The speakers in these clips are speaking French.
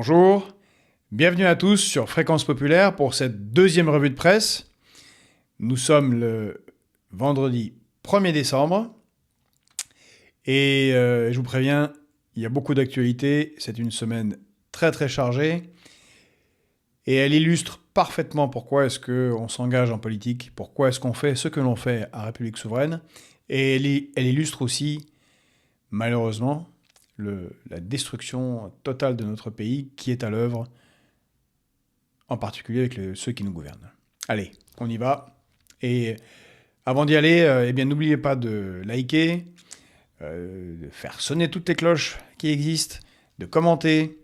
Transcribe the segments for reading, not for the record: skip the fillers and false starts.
Bonjour, bienvenue à tous sur Fréquence Populaire pour cette deuxième revue de presse. Nous sommes le vendredi 1er décembre et je vous préviens, il y a beaucoup d'actualités, c'est une semaine très très chargée et elle illustre parfaitement pourquoi est-ce qu'on s'engage en politique, pourquoi est-ce qu'on fait ce que l'on fait à République Souveraine, et elle illustre aussi, malheureusement, la destruction totale de notre pays qui est à l'œuvre, en particulier avec ceux qui nous gouvernent. Allez, on y va. Et avant d'y aller, n'oubliez pas de liker, de faire sonner toutes les cloches qui existent, de commenter,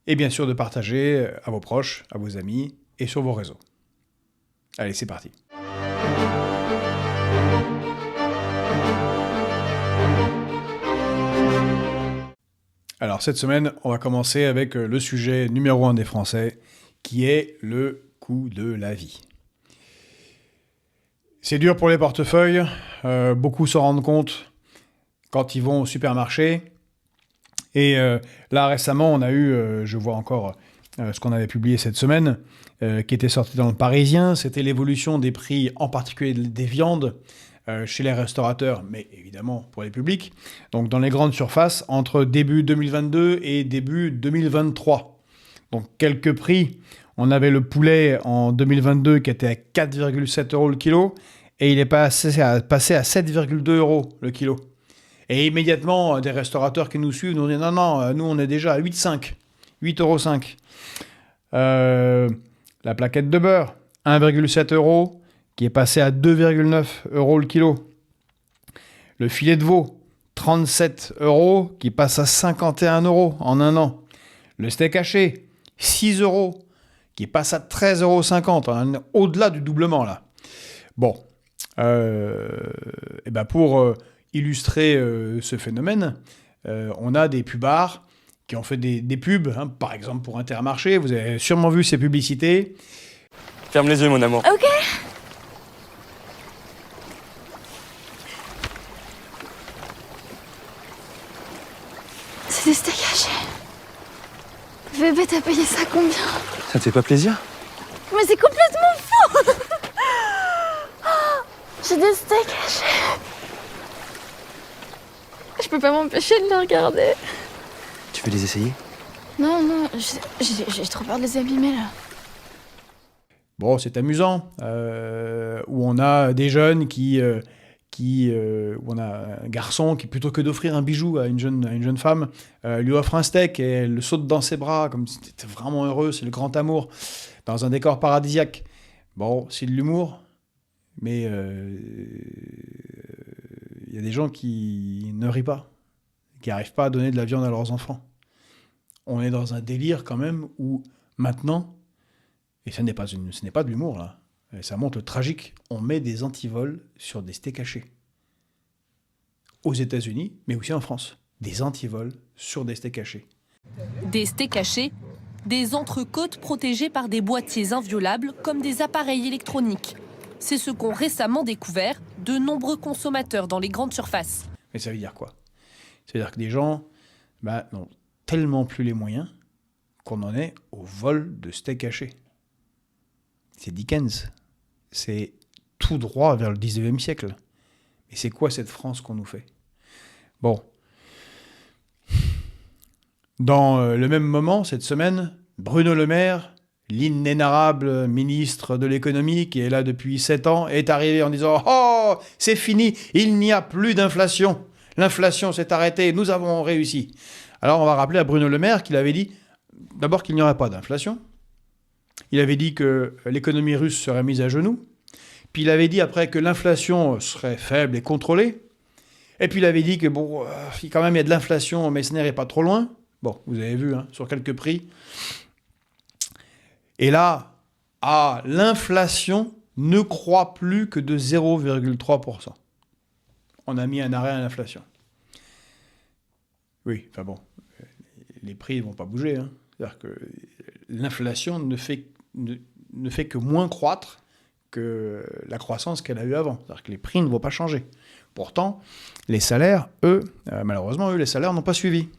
et bien sûr de partager à vos proches, à vos amis et sur vos réseaux. Allez, c'est parti. Alors cette semaine, on va commencer avec le sujet numéro 1 des Français, qui est le coût de la vie. C'est dur pour les portefeuilles, beaucoup s'en rendent compte quand ils vont au supermarché. Et là récemment, on a eu, je vois encore ce qu'on avait publié cette semaine, qui était sorti dans le Parisien, c'était l'évolution des prix, en particulier des viandes, chez les restaurateurs, mais évidemment pour les publics, donc dans les grandes surfaces, entre début 2022 et début 2023. Donc quelques prix, on avait le poulet en 2022 qui était à 4,7 € le kilo, et il est passé à 7,2 € le kilo. Et immédiatement, des restaurateurs qui nous suivent nous disent « Non, nous on est déjà à 8,5 €. La plaquette de beurre, 1,7 €, qui est passé à 2,9 € le kilo. Le filet de veau, 37 €, qui passe à 51 € en un an. Le steak haché, 6 €, qui passe à 13,50 €, au-delà du doublement là. Bon, pour illustrer ce phénomène, on a des pubards qui ont fait des pubs, par exemple pour Intermarché. Vous avez sûrement vu ces publicités. Ferme les yeux, mon amour. Ok. C'est des steaks hachés. Bébé, t'as payé ça combien? Ça te fait pas plaisir? Mais c'est complètement fou. J'ai des steaks hachés. Je peux pas m'empêcher de les regarder. Tu veux les essayer? Non, j'ai trop peur de les abîmer là. Bon, c'est amusant, où on a des jeunes où on a un garçon qui, plutôt que d'offrir un bijou à une jeune femme, lui offre un steak et elle le saute dans ses bras, comme si c'était vraiment heureux, c'est le grand amour, dans un décor paradisiaque. Bon, c'est de l'humour, mais il y a des gens qui ne rient pas, qui n'arrivent pas à donner de la viande à leurs enfants. On est dans un délire quand même où maintenant, et ce n'est pas de l'humour là, et ça montre le tragique, on met des antivols sur des steaks hachés. Aux États-Unis, mais aussi en France. Des antivols sur des steaks hachés. Des steaks hachés, des entrecôtes protégées par des boîtiers inviolables comme des appareils électroniques. C'est ce qu'ont récemment découvert de nombreux consommateurs dans les grandes surfaces. Mais ça veut dire quoi? C'est-à-dire que des gens n'ont tellement plus les moyens qu'on en est au vol de steaks hachés. C'est Dickens. C'est tout droit vers le 19e siècle. Mais c'est quoi cette France qu'on nous fait? Bon. Dans le même moment, cette semaine, Bruno Le Maire, l'inénarrable ministre de l'économie, qui est là depuis 7 ans, est arrivé en disant « Oh, c'est fini, il n'y a plus d'inflation. L'inflation s'est arrêtée, nous avons réussi. » Alors on va rappeler à Bruno Le Maire qu'il avait dit d'abord qu'il n'y aurait pas d'inflation. Il avait dit que l'économie russe serait mise à genoux. Puis il avait dit après que l'inflation serait faible et contrôlée. Et puis il avait dit que quand même il y a de l'inflation, mais ce n'est pas trop loin. Bon, vous avez vu, sur quelques prix. Et là, l'inflation ne croît plus que de 0,3%. On a mis un arrêt à l'inflation. Oui, enfin bon, les prix ne vont pas bouger. C'est-à-dire que l'inflation ne fait que moins croître que la croissance qu'elle a eue avant. C'est-à-dire que les prix ne vont pas changer. Pourtant, les salaires, malheureusement, les salaires n'ont pas suivi.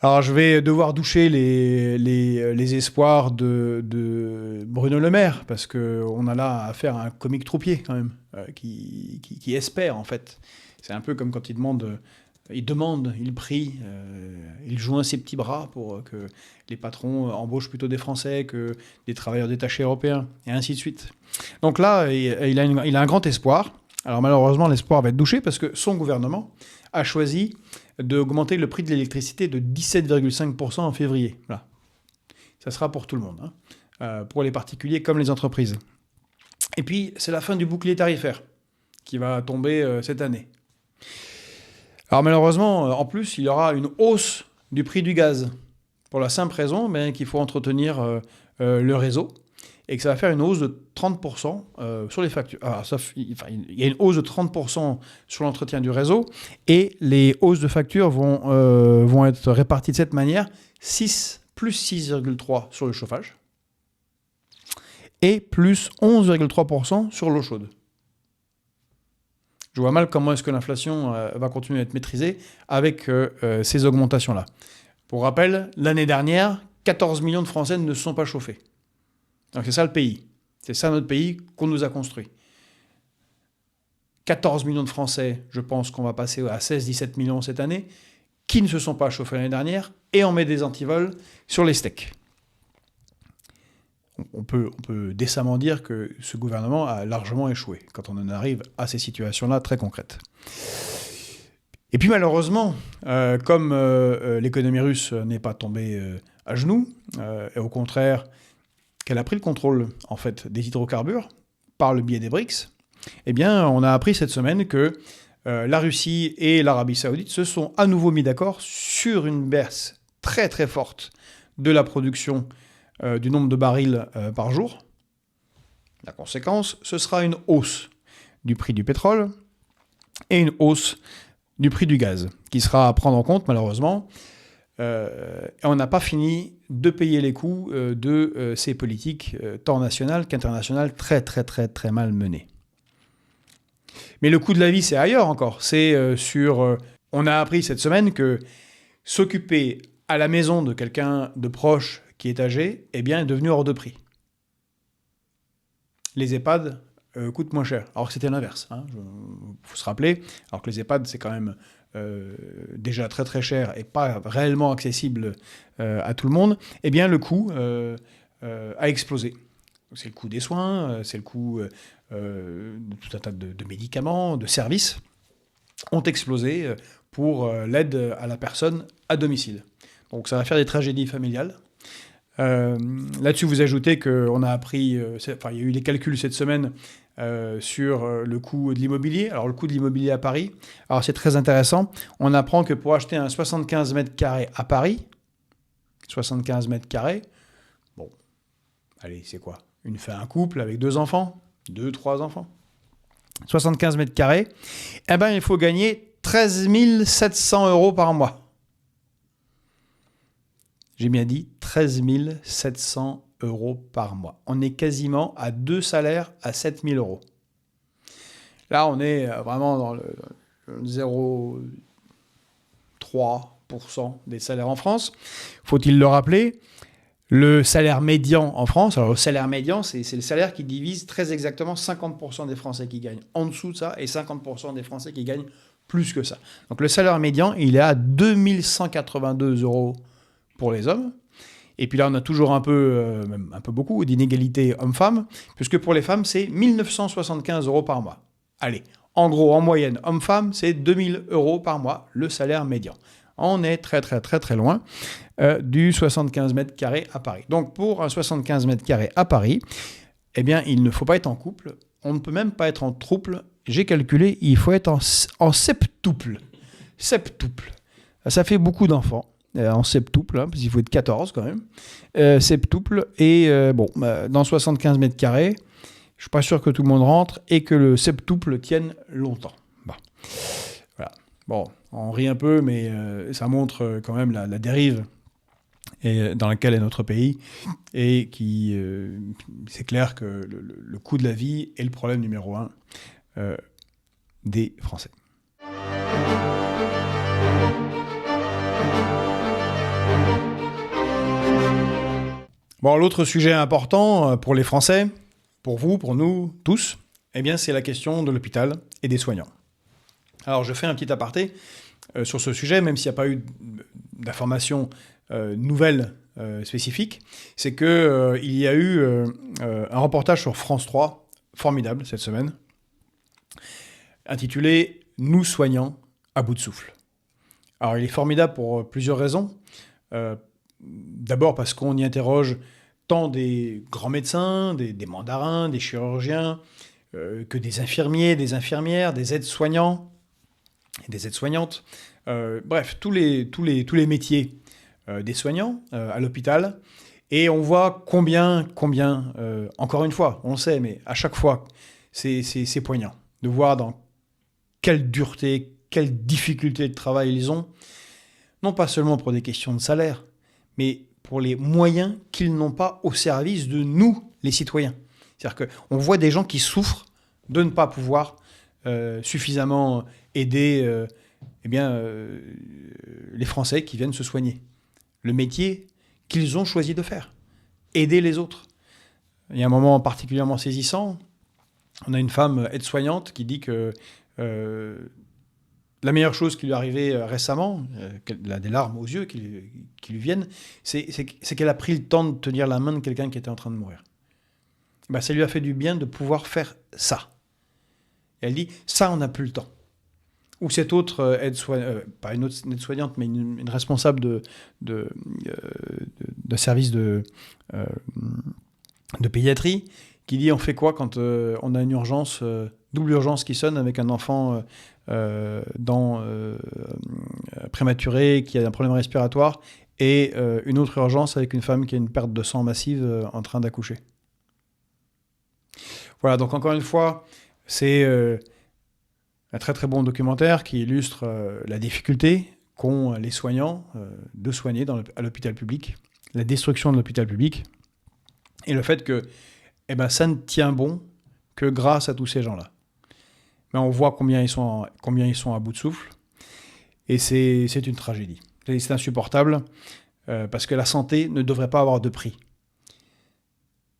Alors, je vais devoir doucher les espoirs de Bruno Le Maire, parce qu'on a là affaire à un comique troupier, quand même, qui espère, en fait. C'est un peu comme quand il demande, il prie, il joint ses petits bras pour que les patrons embauchent plutôt des Français que des travailleurs détachés européens, et ainsi de suite. Donc là, il a un grand espoir. Alors malheureusement, l'espoir va être douché parce que son gouvernement a choisi d'augmenter le prix de l'électricité de 17,5% en février. Voilà. Ça sera pour tout le monde, pour les particuliers comme les entreprises. Et puis, c'est la fin du bouclier tarifaire qui va tomber cette année. Alors malheureusement, en plus, il y aura une hausse du prix du gaz, pour la simple raison qu'il faut entretenir le réseau, et que ça va faire une hausse de 30% sur les factures. Alors, il y a une hausse de 30% sur l'entretien du réseau, et les hausses de factures vont être réparties de cette manière, plus 6,3% sur le chauffage, et plus 11,3% sur l'eau chaude. Je vois mal comment est-ce que l'inflation va continuer à être maîtrisée avec ces augmentations-là. Pour rappel, l'année dernière, 14 millions de Français ne se sont pas chauffés. Donc c'est ça le pays. C'est ça notre pays qu'on nous a construit. 14 millions de Français, je pense qu'on va passer à 16-17 millions cette année, qui ne se sont pas chauffés l'année dernière, et on met des antivols sur les steaks. On peut décemment dire que ce gouvernement a largement échoué quand on en arrive à ces situations-là très concrètes. Et puis malheureusement, comme l'économie russe n'est pas tombée à genoux, et au contraire qu'elle a pris le contrôle en fait des hydrocarbures par le biais des BRICS, eh bien on a appris cette semaine que la Russie et l'Arabie Saoudite se sont à nouveau mis d'accord sur une baisse très très forte de la production du nombre de barils par jour. La conséquence, ce sera une hausse du prix du pétrole et une hausse du prix du gaz, qui sera à prendre en compte, malheureusement. Et on n'a pas fini de payer les coûts de ces politiques, tant nationales qu'internationales, très, très, très, très mal menées. Mais le coût de la vie, c'est ailleurs encore. C'est on a appris cette semaine que s'occuper à la maison de quelqu'un de proche qui est âgé, eh bien, est devenu hors de prix. Les EHPAD coûtent moins cher, alors que c'était l'inverse. Faut se rappeler, alors que les EHPAD, c'est quand même déjà très très cher et pas réellement accessible à tout le monde, eh bien, le coût a explosé. C'est le coût des soins, c'est le coût de tout un tas de médicaments, de services ont explosé pour l'aide à la personne à domicile. Donc ça va faire des tragédies familiales. Là-dessus, vous ajoutez qu'on a appris, il y a eu des calculs cette semaine sur le coût de l'immobilier. Alors, le coût de l'immobilier à Paris, alors c'est très intéressant. On apprend que pour acheter un 75 mètres carrés à Paris, 75 mètres carrés, bon, allez, c'est quoi ? Un couple avec 2 enfants, 2-3 enfants. 75 mètres carrés, eh ben, il faut gagner 13 700 € par mois. J'ai bien dit 13 700 € par mois. On est quasiment à 2 salaires à 7 000 €. Là, on est vraiment dans le 0,3% des salaires en France. Faut-il le rappeler ? Le salaire médian en France, alors le salaire médian, c'est le salaire qui divise très exactement 50% des Français qui gagnent en dessous de ça et 50% des Français qui gagnent plus que ça. Donc le salaire médian, il est à 2 182 € pour les hommes. Et puis là, on a toujours un peu beaucoup d'inégalités hommes-femmes, puisque pour les femmes, c'est 1 975 € par mois. Allez, en gros, en moyenne, hommes-femmes, c'est 2 000 € par mois, le salaire médian. On est très, très, très, très loin du 75 mètres carrés à Paris. Donc, pour un 75 mètres carrés à Paris, eh bien, il ne faut pas être en couple. On ne peut même pas être en trouble. J'ai calculé, il faut être en septuple. Septuple. Ça fait beaucoup d'enfants. En septuple, parce qu'il faut être 14 quand même. Septuple. Et dans 75 mètres carrés, je ne suis pas sûr que tout le monde rentre et que le septuple tienne longtemps. Bon. Voilà. Bon, on rit un peu, mais ça montre quand même la dérive dans laquelle est notre pays. Et c'est clair que le coût de la vie est le problème numéro 1 des Français. Bon, l'autre sujet important pour les Français, pour vous, pour nous, tous, eh bien, c'est la question de l'hôpital et des soignants. Alors, je fais un petit aparté sur ce sujet, même s'il n'y a pas eu d'informations nouvelles spécifiques. C'est qu'il y a eu un reportage sur France 3, formidable, cette semaine, intitulé « Nous soignants à bout de souffle ». Alors, il est formidable pour plusieurs raisons. D'abord parce qu'on y interroge tant des grands médecins, des mandarins, des chirurgiens, que des infirmiers, des infirmières, des aides-soignants, des aides-soignantes. Bref, tous les métiers des soignants à l'hôpital. Et on voit combien encore une fois, on le sait, mais à chaque fois, c'est poignant de voir dans quelle dureté, quelle difficulté de travail ils ont, non pas seulement pour des questions de salaire, mais pour les moyens qu'ils n'ont pas au service de nous, les citoyens. C'est-à-dire qu'on voit des gens qui souffrent de ne pas pouvoir suffisamment aider les Français qui viennent se soigner. Le métier qu'ils ont choisi de faire, aider les autres. Il y a un moment particulièrement saisissant. On a une femme aide-soignante qui dit que la meilleure chose qui lui est arrivée récemment, elle a des larmes aux yeux qui lui viennent, c'est qu'elle a pris le temps de tenir la main de quelqu'un qui était en train de mourir. Ben, ça lui a fait du bien de pouvoir faire ça. Et elle dit, ça, on n'a plus le temps. Ou cette autre pas une autre aide-soignante, mais une responsable de service de pédiatrie, qui dit, on fait quoi quand on a une urgence, double urgence qui sonne avec un enfant prématuré, qui a un problème respiratoire, et une autre urgence avec une femme qui a une perte de sang massive en train d'accoucher. Voilà, donc encore une fois, c'est un très très bon documentaire qui illustre la difficulté qu'ont les soignants de soigner à l'hôpital public, la destruction de l'hôpital public, et le fait que ça ne tient bon que grâce à tous ces gens-là. Mais on voit combien ils sont à bout de souffle, et c'est une tragédie. C'est insupportable, parce que la santé ne devrait pas avoir de prix.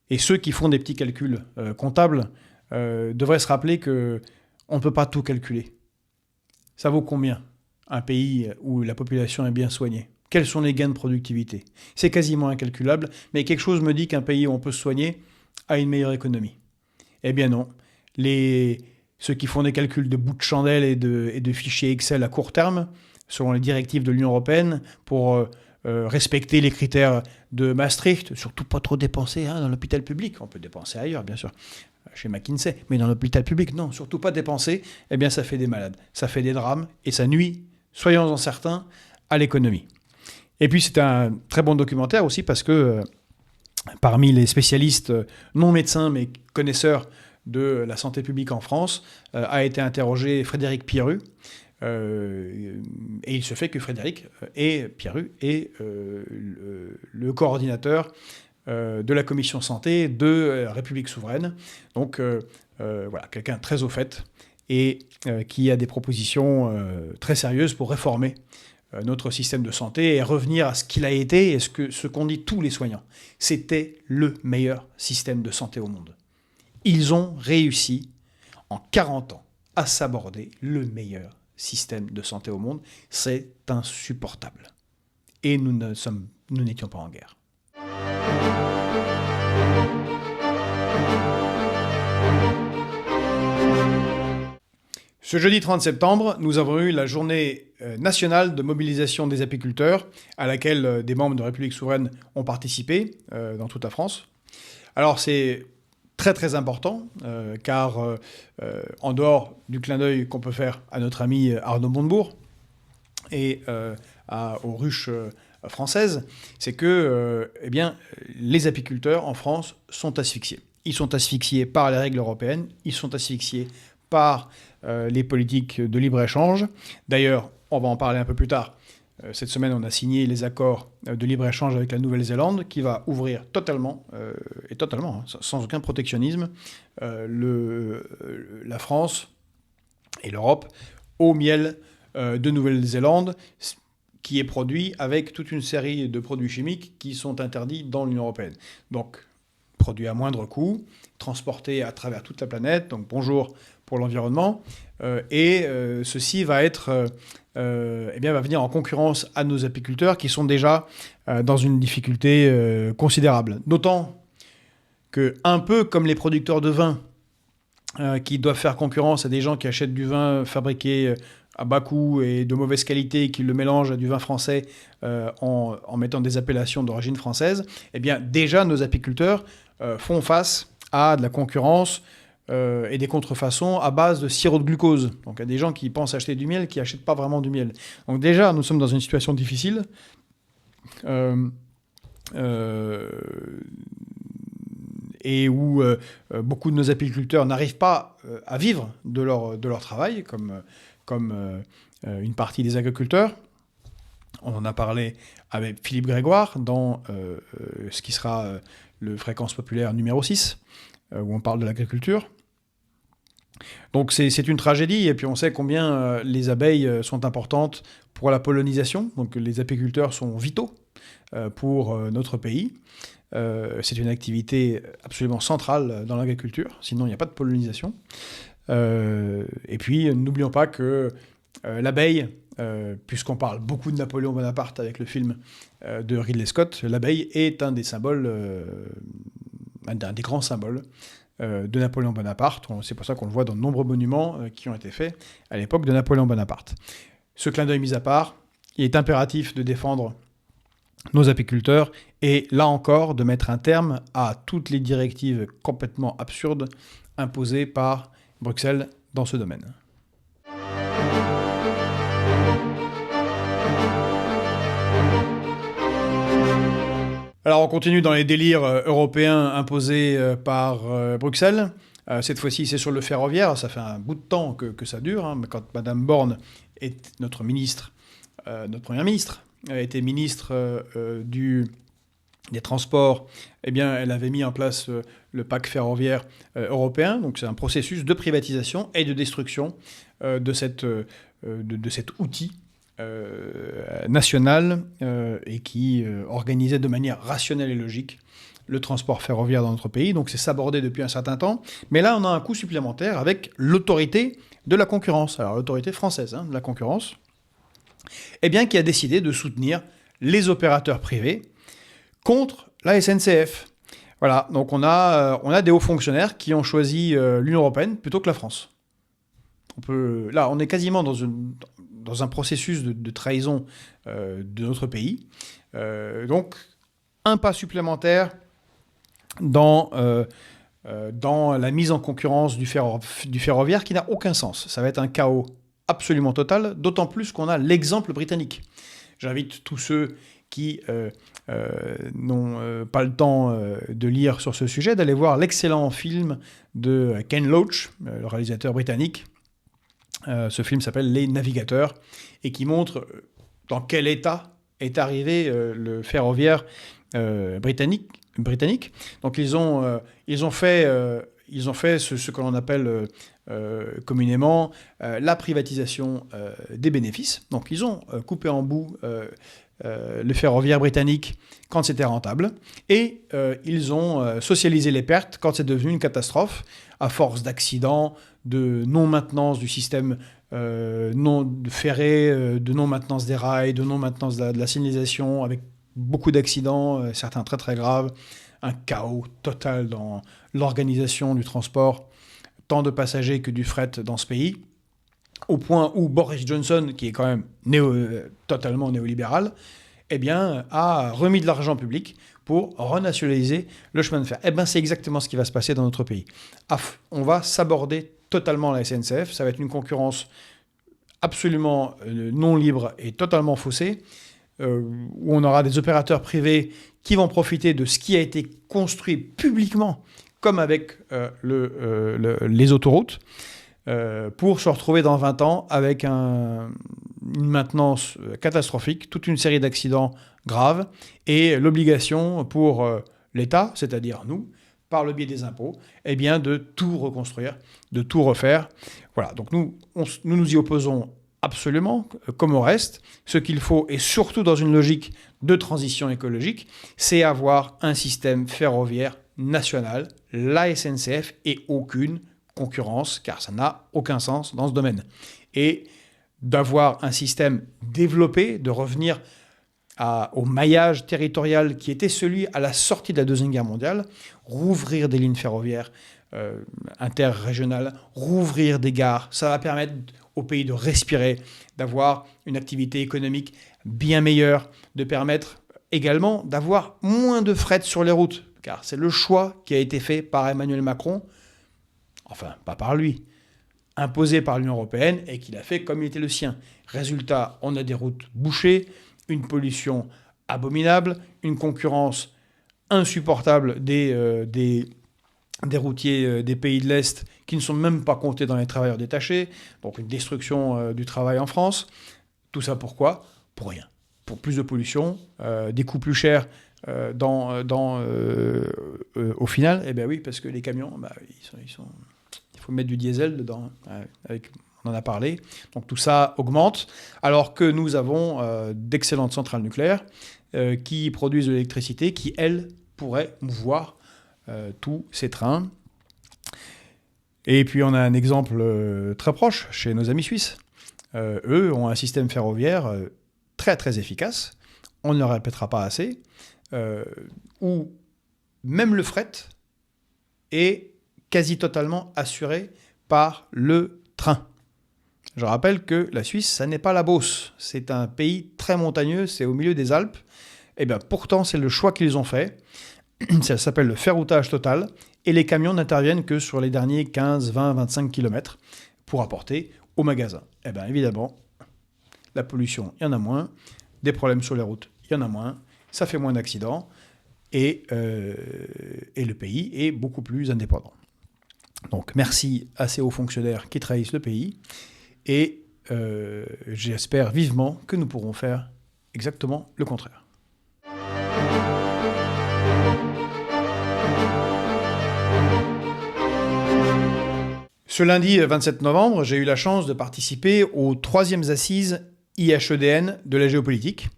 Et ceux qui font des petits calculs comptables devraient se rappeler qu'on ne peut pas tout calculer. Ça vaut combien un pays où la population est bien soignée? Quels sont les gains de productivité? C'est quasiment incalculable, mais quelque chose me dit qu'un pays où on peut se soigner a une meilleure économie. Eh bien non. Ceux qui font des calculs de bout de chandelle et de fichiers Excel à court terme, selon les directives de l'Union européenne, pour respecter les critères de Maastricht, surtout pas trop dépenser dans l'hôpital public. On peut dépenser ailleurs, bien sûr, chez McKinsey, mais dans l'hôpital public, non, surtout pas dépenser. Eh bien, ça fait des malades, ça fait des drames, et ça nuit, soyons-en certains, à l'économie. Et puis, c'est un très bon documentaire aussi, parce que parmi les spécialistes, non médecins, mais connaisseurs de la santé publique en France, a été interrogé Frédéric Pierru. Et il se fait que Frédéric Pierru est le coordinateur de la commission santé de République souveraine. Donc voilà, quelqu'un très au fait et qui a des propositions très sérieuses pour réformer notre système de santé et revenir à ce qu'il a été et ce qu'ont dit tous les soignants. C'était le meilleur système de santé au monde. Ils ont réussi en 40 ans à s'aborder le meilleur système de santé au monde. C'est insupportable. Et nous n'étions pas en guerre. Ce jeudi 30 septembre, nous avons eu la journée nationale de mobilisation des apiculteurs, à laquelle des membres de République souveraine ont participé dans toute la France. Alors c'est très très important, car en dehors du clin d'œil qu'on peut faire à notre ami Arnaud Montebourg et aux ruches françaises, c'est que les apiculteurs en France sont asphyxiés. Ils sont asphyxiés par les règles européennes, ils sont asphyxiés par les politiques de libre-échange. D'ailleurs, on va en parler un peu plus tard. Cette semaine, on a signé les accords de libre-échange avec la Nouvelle-Zélande qui va ouvrir totalement, sans aucun protectionnisme, la France et l'Europe au miel de Nouvelle-Zélande, qui est produit avec toute une série de produits chimiques qui sont interdits dans l'Union européenne. Donc, produit à moindre coût, transporté à travers toute la planète, donc bonjour pour l'environnement, ceci va va venir en concurrence à nos apiculteurs qui sont déjà dans une difficulté considérable. D'autant que, un peu comme les producteurs de vin qui doivent faire concurrence à des gens qui achètent du vin fabriqué à bas coût et de mauvaise qualité, qui le mélangent à du vin français en mettant des appellations d'origine française, eh bien déjà nos apiculteurs font face à de la concurrence et des contrefaçons à base de sirop de glucose. Donc il y a des gens qui pensent acheter du miel qui n'achètent pas vraiment du miel. Donc déjà, nous sommes dans une situation difficile. Et où beaucoup de nos apiculteurs n'arrivent pas à vivre de leur travail, comme une partie des agriculteurs. On en a parlé avec Philippe Grégoire dans ce qui sera le Fréquence Populaire numéro 6, où on parle de l'agriculture. Donc c'est une tragédie, et puis on sait combien les abeilles sont importantes pour la pollinisation. Donc les apiculteurs sont vitaux pour notre pays. C'est une activité absolument centrale dans l'agriculture, sinon il n'y a pas de pollinisation. Et puis n'oublions pas que l'abeille, puisqu'on parle beaucoup de Napoléon Bonaparte avec le film de Ridley Scott, l'abeille est un des symboles, un des grands symboles de Napoléon Bonaparte. C'est pour ça qu'on le voit dans de nombreux monuments qui ont été faits à l'époque de Napoléon Bonaparte. Ce clin d'œil mis à part, il est impératif de défendre nos apiculteurs et, là encore, de mettre un terme à toutes les directives complètement absurdes imposées par Bruxelles dans ce domaine. Alors on continue dans les délires européens imposés par Bruxelles. Cette fois-ci, c'est sur le ferroviaire. Ça fait un bout de temps que ça dure. Hein. Quand Madame Borne est notre première ministre, était ministre des Transports, eh bien, elle avait mis en place le pacte ferroviaire européen. Donc c'est un processus de privatisation et de destruction de cet outil national et qui organisait de manière rationnelle et logique le transport ferroviaire dans notre pays. Donc c'est sabordé depuis un certain temps. Mais là, on a un coup supplémentaire avec l'autorité de la concurrence. Alors l'autorité française de la concurrence, eh bien, qui a décidé de soutenir les opérateurs privés contre la SNCF. Voilà, donc on a des hauts fonctionnaires qui ont choisi l'Union européenne plutôt que la France. Là, on est quasiment dans un processus de trahison de notre pays. Donc, un pas supplémentaire dans la mise en concurrence du ferroviaire qui n'a aucun sens. Ça va être un chaos absolument total, d'autant plus qu'on a l'exemple britannique. J'invite tous ceux qui n'ont pas le temps de lire sur ce sujet d'aller voir l'excellent film de Ken Loach, le réalisateur britannique. Ce film s'appelle Les Navigateurs et qui montre dans quel état est arrivé le ferroviaire britannique. Donc ils ont fait ce que l'on appelle communément la privatisation des bénéfices. Donc ils ont coupé en bout le ferroviaire britannique quand c'était rentable et ils ont socialisé les pertes quand c'est devenu une catastrophe à force d'accidents, de non-maintenance du système ferré, de non-maintenance des rails, de non-maintenance de la signalisation, avec beaucoup d'accidents, certains très très graves, un chaos total dans l'organisation du transport, tant de passagers que du fret dans ce pays, au point où Boris Johnson, qui est quand même totalement néolibéral, eh bien, a remis de l'argent public pour renationaliser le chemin de fer. Eh bien, c'est exactement ce qui va se passer dans notre pays. On va s'aborder totalement la SNCF, ça va être une concurrence absolument non libre et totalement faussée, où on aura des opérateurs privés qui vont profiter de ce qui a été construit publiquement, comme avec les autoroutes, pour se retrouver dans 20 ans avec une maintenance catastrophique, toute une série d'accidents graves, et l'obligation pour l'État, c'est-à-dire nous, par le biais des impôts, eh bien de tout reconstruire, de tout refaire. Voilà, donc nous y opposons absolument, comme au reste. Ce qu'il faut, et surtout dans une logique de transition écologique, c'est avoir un système ferroviaire national, la SNCF, et aucune concurrence, car ça n'a aucun sens dans ce domaine. Et d'avoir un système développé, de revenir au maillage territorial qui était celui à la sortie de la Deuxième Guerre mondiale, rouvrir des lignes ferroviaires interrégionales, rouvrir des gares, ça va permettre au pays de respirer, d'avoir une activité économique bien meilleure, de permettre également d'avoir moins de fret sur les routes, car c'est le choix qui a été fait par Emmanuel Macron, enfin pas par lui, imposé par l'Union européenne et qu'il a fait comme il était le sien. Résultat, on a des routes bouchées, une pollution abominable, une concurrence insupportable des routiers des pays de l'Est qui ne sont même pas comptés dans les travailleurs détachés, donc une destruction du travail en France. Tout ça pourquoi ? Pour rien. Pour plus de pollution, des coûts plus chers au final. Eh bien oui, parce que les camions, il faut mettre du diesel dedans, on en a parlé. Donc tout ça augmente, alors que nous avons d'excellentes centrales nucléaires qui produisent de l'électricité, qui, elles, pourraient mouvoir tous ces trains. Et puis on a un exemple très proche chez nos amis suisses. Eux ont un système ferroviaire très très efficace, on ne le répétera pas assez, où même le fret est quasi totalement assuré par le train. Je rappelle que la Suisse, ça n'est pas la Beauce, c'est un pays très montagneux, c'est au milieu des Alpes. Et bien pourtant, c'est le choix qu'ils ont fait. Ça s'appelle le ferroutage total, et les camions n'interviennent que sur les derniers 15, 20, 25 km pour apporter au magasin. Et bien évidemment, la pollution, il y en a moins, des problèmes sur les routes, il y en a moins, ça fait moins d'accidents, et le pays est beaucoup plus indépendant. Donc merci à ces hauts fonctionnaires qui trahissent le pays, et j'espère vivement que nous pourrons faire exactement le contraire. Ce lundi 27 novembre, j'ai eu la chance de participer aux 3e assises IHEDN de la géopolitique,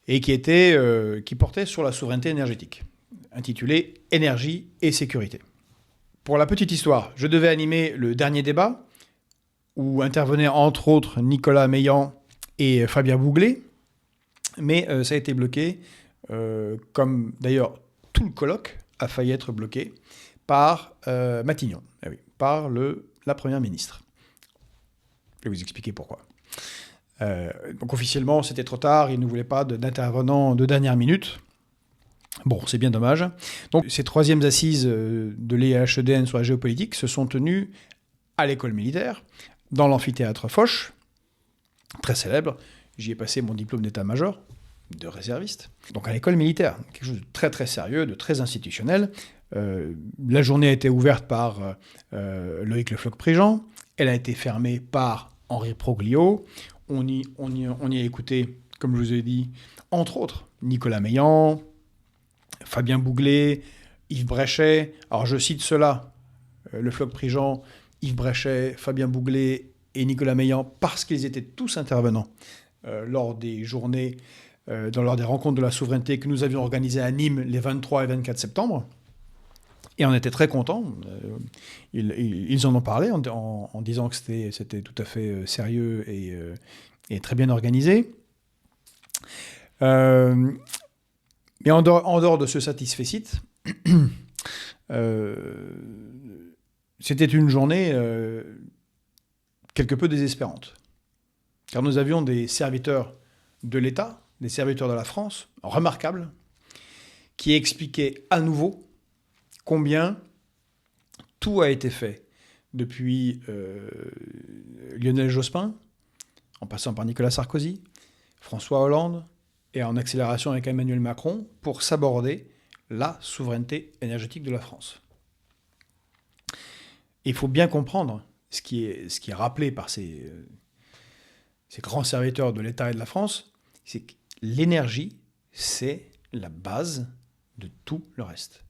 et qui portait sur la souveraineté énergétique, intitulée « Énergie et sécurité ». Pour la petite histoire, je devais animer le dernier débat, où intervenaient entre autres Nicolas Meillan et Fabien Bouglet, mais ça a été bloqué, comme d'ailleurs tout le colloque a failli être bloqué, par Matignon, par la Première ministre. Je vais vous expliquer pourquoi. Donc officiellement, c'était trop tard, il ne voulait pas d'intervenants de dernière minute. Bon, c'est bien dommage. Donc ces 3e assises de l'IHEDN sur la géopolitique se sont tenues à l'école militaire, dans l'amphithéâtre Foch, très célèbre. J'y ai passé mon diplôme d'état-major de réserviste. Donc à l'école militaire, quelque chose de très très sérieux, de très institutionnel. La journée a été ouverte par Loïc Le Floch-Prigent. Elle a été fermée par Henri Proglio. On y a écouté, comme je vous ai dit, entre autres, Nicolas Meillan, Fabien Bouglet, Yves Bréchet. Alors je cite ceux-là, Le Floch-Prigent, Yves Bréchet, Fabien Bouglet et Nicolas Meillan, parce qu'ils étaient tous intervenants lors des journées, lors des rencontres de la souveraineté que nous avions organisées à Nîmes les 23 et 24 septembre. Et on était très contents. Ils en ont parlé en disant que c'était tout à fait sérieux et très bien organisé. Mais en dehors de ce satisfecit, c'était une journée quelque peu désespérante. Car nous avions des serviteurs de l'État, des serviteurs de la France, remarquables, qui expliquaient à nouveau combien tout a été fait depuis Lionel Jospin, en passant par Nicolas Sarkozy, François Hollande, et en accélération avec Emmanuel Macron, pour s'aborder la souveraineté énergétique de la France. Et il faut bien comprendre ce qui est rappelé par ces grands serviteurs de l'État et de la France, c'est que l'énergie, c'est la base de tout le reste.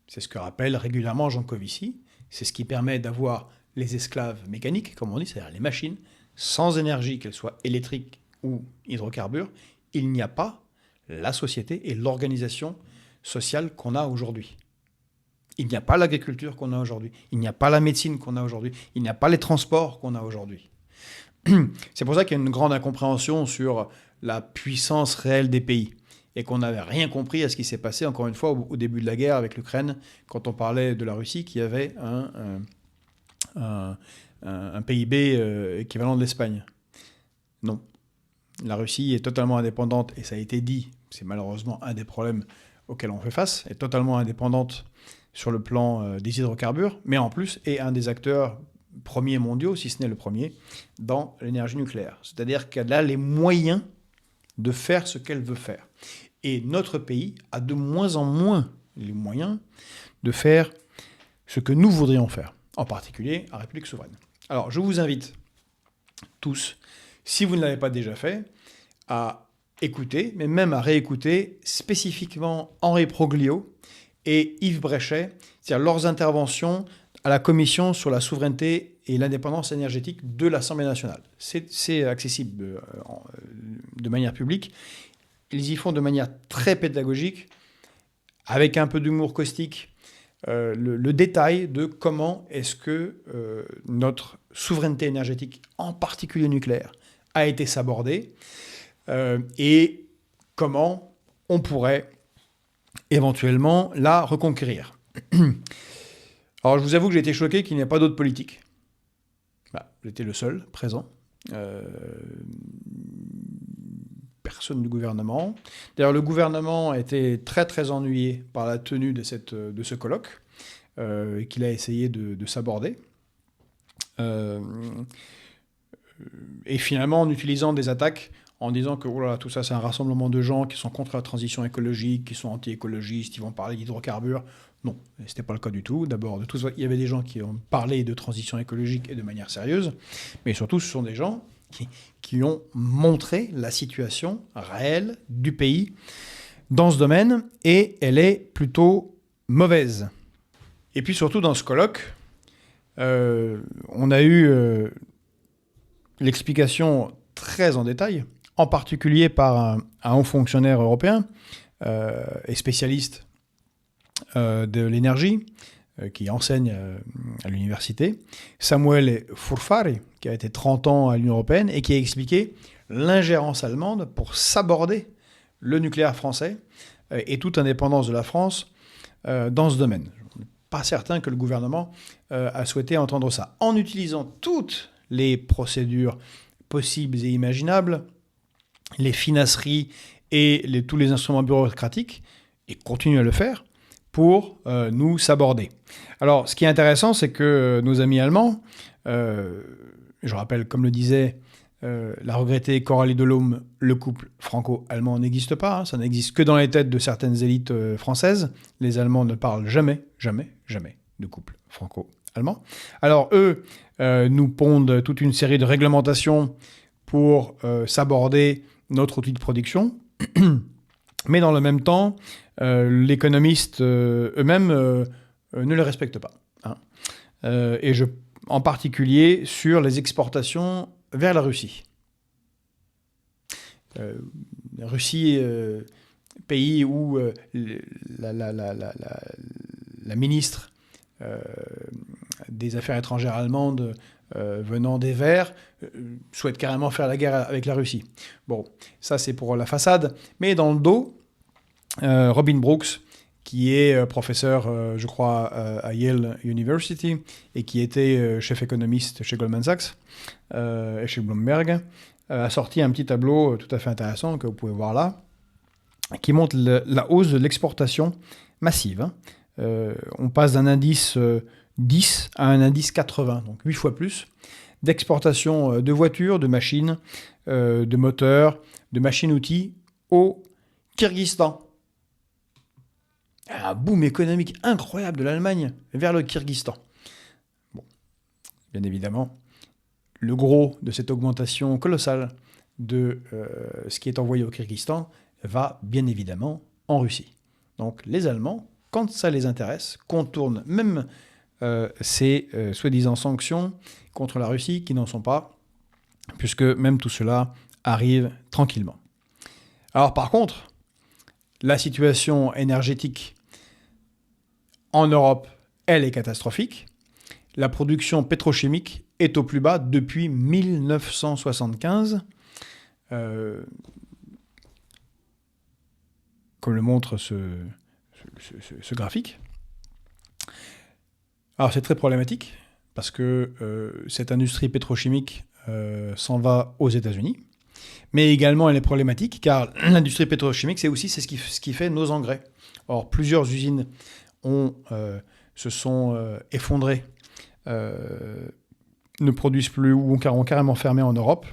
C'est ce que rappelle régulièrement Jean Covici. C'est ce qui permet d'avoir les esclaves mécaniques, comme on dit, c'est-à-dire les machines, sans énergie, qu'elle soit électrique ou hydrocarbures, il n'y a pas la société et l'organisation sociale qu'on a aujourd'hui. Il n'y a pas l'agriculture qu'on a aujourd'hui. Il n'y a pas la médecine qu'on a aujourd'hui. Il n'y a pas les transports qu'on a aujourd'hui. C'est pour ça qu'il y a une grande incompréhension sur la puissance réelle des pays et qu'on n'avait rien compris à ce qui s'est passé, encore une fois, au début de la guerre avec l'Ukraine, quand on parlait de la Russie qui avait un PIB équivalent de l'Espagne. Non. La Russie est totalement indépendante, et ça a été dit, c'est malheureusement un des problèmes auxquels on fait face, est totalement indépendante sur le plan des hydrocarbures, mais en plus est un des acteurs premiers mondiaux, si ce n'est le premier, dans l'énergie nucléaire. C'est-à-dire qu'elle a les moyens de faire ce qu'elle veut faire. Et notre pays a de moins en moins les moyens de faire ce que nous voudrions faire, en particulier la République souveraine. Alors, je vous invite tous, si vous ne l'avez pas déjà fait, à écouter, mais même à réécouter spécifiquement Henri Proglio et Yves Bréchet, c'est-à-dire leurs interventions à la Commission sur la souveraineté et l'indépendance énergétique de l'Assemblée nationale. C'est accessible de manière publique. Ils y font de manière très pédagogique, avec un peu d'humour caustique, le détail de comment est-ce que notre souveraineté énergétique, en particulier nucléaire, a été sabordée et comment on pourrait éventuellement la reconquérir. Alors, je vous avoue que j'ai été choqué qu'il n'y ait pas d'autres politiques. J'étais le seul présent. Personne du gouvernement. D'ailleurs, le gouvernement a été très, très ennuyé par la tenue de ce colloque et qu'il a essayé de s'aborder. Et finalement, en utilisant des attaques, en disant que oh là là, tout ça, c'est un rassemblement de gens qui sont contre la transition écologique, qui sont anti-écologistes, qui vont parler d'hydrocarbures. Non, ce n'était pas le cas du tout. D'abord, il y avait des gens qui ont parlé de transition écologique et de manière sérieuse, mais surtout, ce sont des gens qui ont montré la situation réelle du pays dans ce domaine, et elle est plutôt mauvaise. Et puis surtout, dans ce colloque, on a eu l'explication très en détail, en particulier par un haut fonctionnaire européen et spécialiste de l'énergie, qui enseigne à l'université, Samuel Furfari, qui a été 30 ans à l'Union européenne et qui a expliqué l'ingérence allemande pour saborder le nucléaire français et toute indépendance de la France dans ce domaine. Je ne suis pas certain que le gouvernement a souhaité entendre ça. En utilisant toutes les procédures possibles et imaginables, les finasseries et tous les instruments bureaucratiques, et continue à le faire, pour nous saborder. Alors, ce qui est intéressant, c'est que nos amis allemands, je rappelle, comme le disait la regrettée Coralie Delhomme, le couple franco-allemand n'existe pas, hein, ça n'existe que dans les têtes de certaines élites françaises. Les Allemands ne parlent jamais de couple franco-allemand. Alors, eux nous pondent toute une série de réglementations pour saborder notre outil de production, mais dans le même temps, l'économiste eux-mêmes ne le respectent pas. Hein. En particulier sur les exportations vers la Russie. La Russie, pays où la ministre des Affaires étrangères allemande venant des Verts souhaite carrément faire la guerre avec la Russie. Bon, ça c'est pour la façade, mais dans le dos, Robin Brooks, qui est professeur, je crois, à Yale University, et qui était chef économiste chez Goldman Sachs et chez Bloomberg, a sorti un petit tableau tout à fait intéressant que vous pouvez voir là, qui montre la hausse de l'exportation massive. Hein. On passe d'un indice 10 à un indice 80, donc 8 fois plus, d'exportation de voitures, de machines, de moteurs, de machines-outils au Kyrgyzstan. Un boom économique incroyable de l'Allemagne vers le Kyrgyzstan. Bon, bien évidemment, le gros de cette augmentation colossale de ce qui est envoyé au Kyrgyzstan va bien évidemment en Russie. Donc les Allemands, quand ça les intéresse, contournent même ces soi-disant sanctions contre la Russie qui n'en sont pas, puisque même tout cela arrive tranquillement. Alors par contre, la situation énergétique en Europe, elle est catastrophique. La production pétrochimique est au plus bas depuis 1975. Comme le montre ce graphique. Alors c'est très problématique parce que cette industrie pétrochimique s'en va aux États-Unis, mais également elle est problématique car l'industrie pétrochimique c'est ce qui fait nos engrais. Or plusieurs usines se sont effondrées, ne produisent plus ou ont carrément fermé en Europe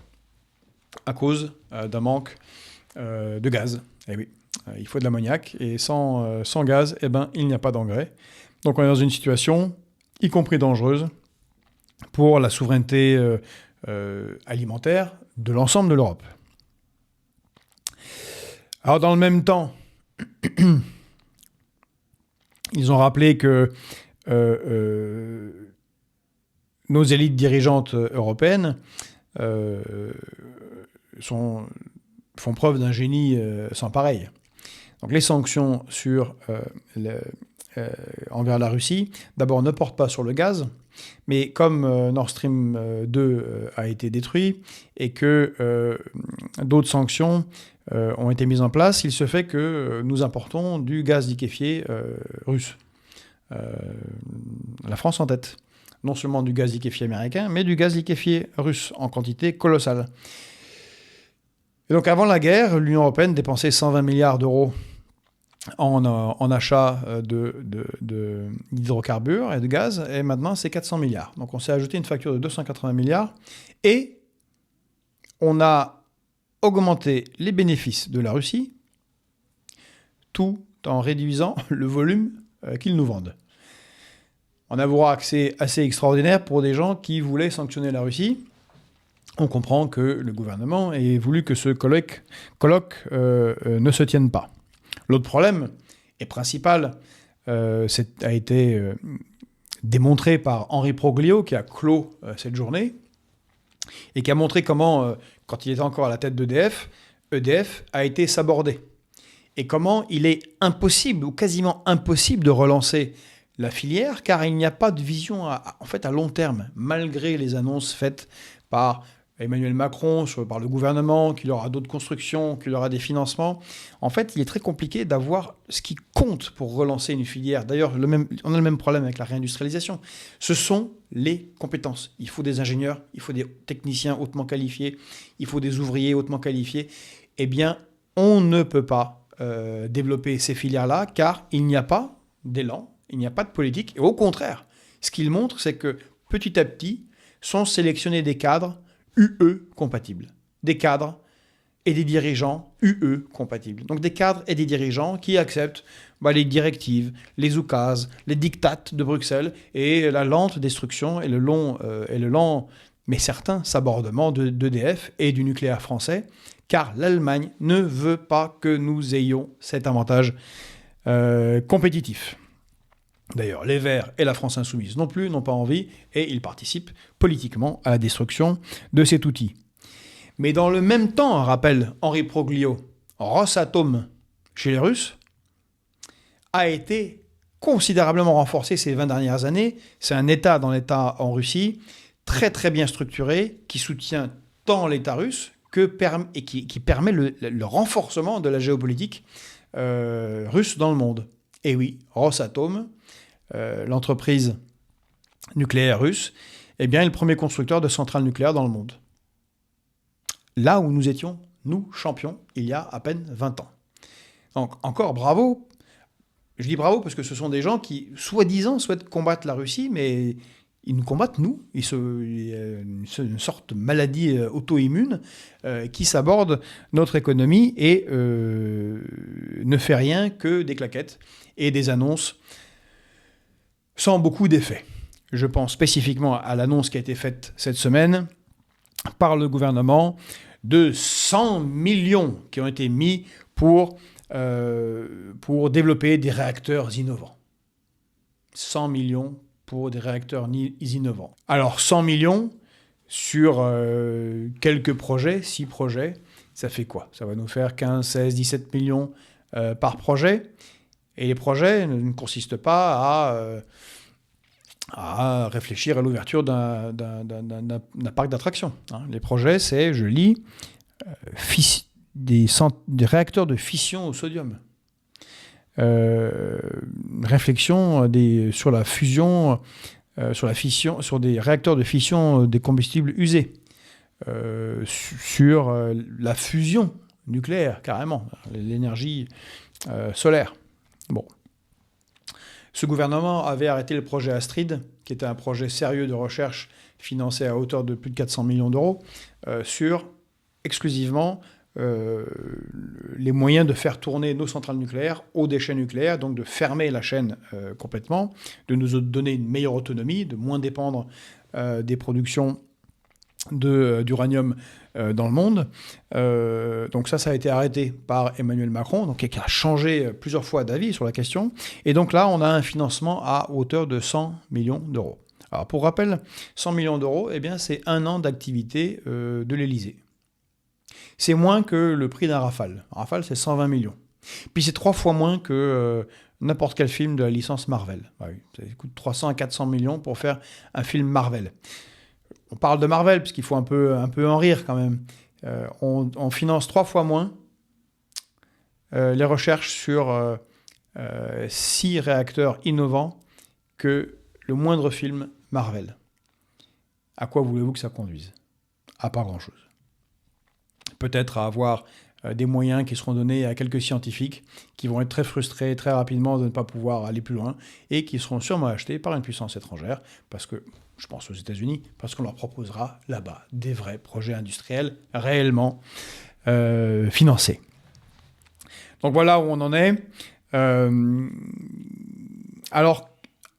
à cause d'un manque de gaz. Et oui. Il faut de l'ammoniac, et sans gaz, il n'y a pas d'engrais. Donc on est dans une situation, y compris dangereuse, pour la souveraineté alimentaire de l'ensemble de l'Europe. Alors dans le même temps, ils ont rappelé que nos élites dirigeantes européennes font preuve d'un génie sans pareil. Donc les sanctions envers la Russie, d'abord ne portent pas sur le gaz, mais comme Nord Stream 2 a été détruit et que d'autres sanctions ont été mises en place, il se fait que nous importons du gaz liquéfié russe. La France en tête. Non seulement du gaz liquéfié américain, mais du gaz liquéfié russe en quantité colossale. Et donc avant la guerre, l'Union européenne dépensait 120 milliards d'euros en achat d'hydrocarbures et de gaz, et maintenant c'est 400 milliards. Donc on s'est ajouté une facture de 280 milliards, et on a augmenté les bénéfices de la Russie, tout en réduisant le volume qu'ils nous vendent. On avoua que c'est assez extraordinaire pour des gens qui voulaient sanctionner la Russie. On comprend que le gouvernement ait voulu que ce colloque ne se tienne pas. L'autre problème, et principal, a été démontré par Henri Proglio, qui a clos cette journée, et qui a montré comment, quand il était encore à la tête d'EDF, EDF a été sabordé. Et comment il est impossible, ou quasiment impossible, de relancer la filière, car il n'y a pas de vision à long terme, malgré les annonces faites par Emmanuel Macron, par le gouvernement, qu'il y aura d'autres constructions, qu'il y aura des financements. En fait, il est très compliqué d'avoir ce qui compte pour relancer une filière. D'ailleurs, on a le même problème avec la réindustrialisation. Ce sont les compétences. Il faut des ingénieurs, il faut des techniciens hautement qualifiés, il faut des ouvriers hautement qualifiés. Eh bien, on ne peut pas développer ces filières-là, car il n'y a pas d'élan, il n'y a pas de politique. Et au contraire, ce qu'il montre, c'est que petit à petit, sont sélectionnés des cadres UE compatibles. Des cadres et des dirigeants UE compatibles. Donc des cadres et des dirigeants qui acceptent les directives, les oukases, les dictates de Bruxelles et la lente destruction et le lent mais certain sabordement d'EDF et du nucléaire français, car l'Allemagne ne veut pas que nous ayons cet avantage compétitif. D'ailleurs, les Verts et la France Insoumise non plus n'ont pas envie, et ils participent politiquement à la destruction de cet outil. Mais dans le même temps, rappelle Henri Proglio, Rosatom, chez les Russes, a été considérablement renforcé ces 20 dernières années. C'est un État dans l'État en Russie, très très bien structuré, qui soutient tant l'État russe et qui permet le renforcement de la géopolitique russe dans le monde. Et oui, Rosatom, l'entreprise nucléaire russe, est le premier constructeur de centrales nucléaires dans le monde. Là où nous étions, nous, champions, il y a à peine 20 ans. Donc, encore bravo. Je dis bravo parce que ce sont des gens qui, soi-disant, souhaitent combattre la Russie, mais ils nous combattent, nous. Il y a une sorte de maladie auto-immune qui saborde notre économie et ne fait rien que des claquettes et des annonces sans beaucoup d'effet. Je pense spécifiquement à l'annonce qui a été faite cette semaine par le gouvernement de 100 millions qui ont été mis pour développer des réacteurs innovants. 100 millions pour des réacteurs innovants. Alors 100 millions sur quelques projets, 6 projets, ça fait quoi? Ça va nous faire 15, 16, 17 millions par projet. Et les projets ne consistent pas à réfléchir à l'ouverture d'un parc d'attractions. Les projets, c'est, je lis, des réacteurs de fission au sodium. Réflexion sur la fusion, sur des réacteurs de fission des combustibles usés, sur la fusion nucléaire, carrément, l'énergie solaire. Bon. Ce gouvernement avait arrêté le projet Astrid, qui était un projet sérieux de recherche financé à hauteur de plus de 400 millions d'euros, sur exclusivement les moyens de faire tourner nos centrales nucléaires aux déchets nucléaires, donc de fermer la chaîne complètement, de nous donner une meilleure autonomie, de moins dépendre des productions d'uranium dans le monde. Donc ça a été arrêté par Emmanuel Macron, donc, qui a changé plusieurs fois d'avis sur la question. Et donc là, on a un financement à hauteur de 100 millions d'euros. Alors pour rappel, 100 millions d'euros, eh bien, c'est 1 an d'activité de l'Élysée. C'est moins que le prix d'un Rafale. Un Rafale, c'est 120 millions. Puis c'est 3 fois moins que n'importe quel film de la licence Marvel. Ah oui, ça coûte 300 à 400 millions pour faire un film Marvel. On parle de Marvel, parce qu'il faut un peu en rire quand même. On finance 3 fois moins les recherches sur 6 réacteurs innovants que le moindre film Marvel. À quoi voulez-vous que ça conduise? À pas grand-chose. Peut-être à avoir des moyens qui seront donnés à quelques scientifiques qui vont être très frustrés très rapidement de ne pas pouvoir aller plus loin et qui seront sûrement achetés par une puissance étrangère, parce que, je pense aux États-Unis, parce qu'on leur proposera là-bas des vrais projets industriels réellement financés. Donc voilà où on en est.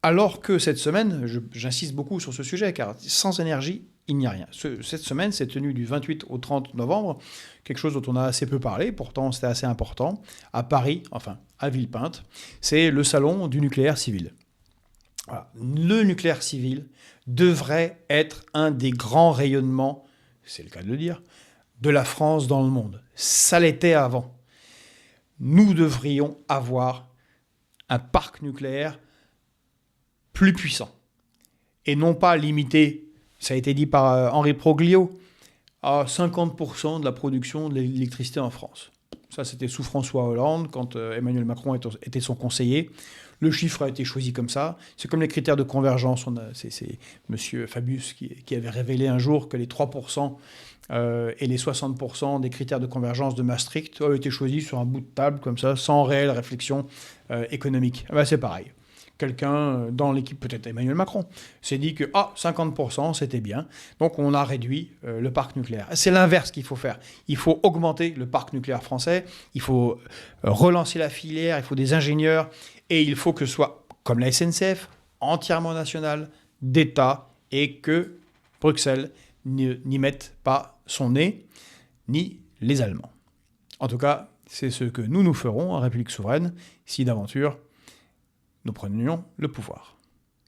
Alors que cette semaine, j'insiste beaucoup sur ce sujet, car sans énergie, il n'y a rien. Cette semaine s'est tenue du 28 au 30 novembre, quelque chose dont on a assez peu parlé, pourtant c'était assez important, à Paris, enfin à Villepinte, c'est le salon du nucléaire civil. Voilà. Le nucléaire civil devrait être un des grands rayonnements, c'est le cas de le dire, de la France dans le monde. Ça l'était avant. Nous devrions avoir un parc nucléaire plus puissant et non pas limité, ça a été dit par Henri Proglio, à 50% de la production de l'électricité en France. Ça, c'était sous François Hollande, quand Emmanuel Macron était son conseiller. Le chiffre a été choisi comme ça. C'est comme les critères de convergence. C'est M. Fabius qui avait révélé un jour que les 3% et les 60% des critères de convergence de Maastricht ont été choisis sur un bout de table, comme ça, sans réelle réflexion économique. Ben, c'est pareil. Quelqu'un dans l'équipe, peut-être Emmanuel Macron, s'est dit que 50%, c'était bien. Donc on a réduit le parc nucléaire. C'est l'inverse qu'il faut faire. Il faut augmenter le parc nucléaire français, il faut relancer la filière, il faut des ingénieurs, et il faut que ce soit, comme la SNCF, entièrement national, d'État, et que Bruxelles n'y mette pas son nez, ni les Allemands. En tout cas, c'est ce que nous ferons en République souveraine, si d'aventure nous prenions le pouvoir.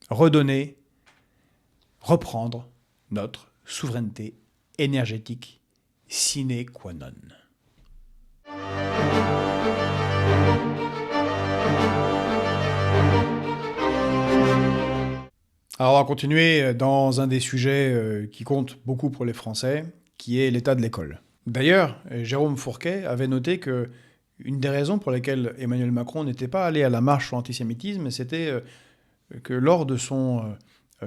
Redonner, reprendre notre souveraineté énergétique sine qua non. Alors on va continuer dans un des sujets qui compte beaucoup pour les Français, qui est l'état de l'école. D'ailleurs, Jérôme Fourquet avait noté que une des raisons pour lesquelles Emmanuel Macron n'était pas allé à la marche sur l'antisémitisme, c'était que lors de son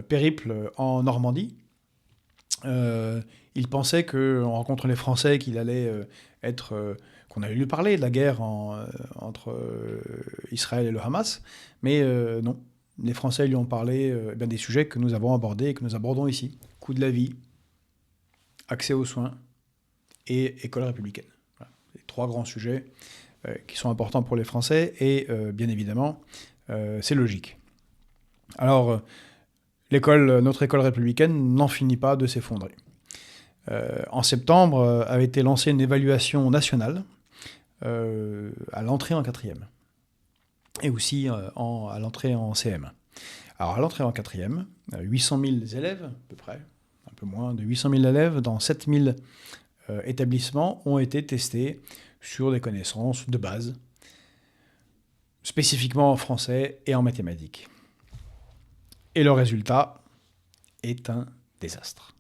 périple en Normandie, il pensait qu'en rencontrant les Français, qu'il allait qu'on allait lui parler de la guerre entre Israël et le Hamas, mais non. Les Français lui ont parlé des sujets que nous avons abordés et que nous abordons ici. Coût de la vie, accès aux soins et école républicaine. Voilà. Les 3 grands sujets qui sont importants pour les Français et bien évidemment, c'est logique. Alors, notre école républicaine n'en finit pas de s'effondrer. En septembre, avait été lancée une évaluation nationale à l'entrée en 4e et aussi à l'entrée en CM1. Alors, à l'entrée en quatrième, 800 000 élèves, à peu près, un peu moins de 800 000 élèves dans 7 000 établissements ont été testés sur des connaissances de base, spécifiquement en français et en mathématiques. Et le résultat est un désastre.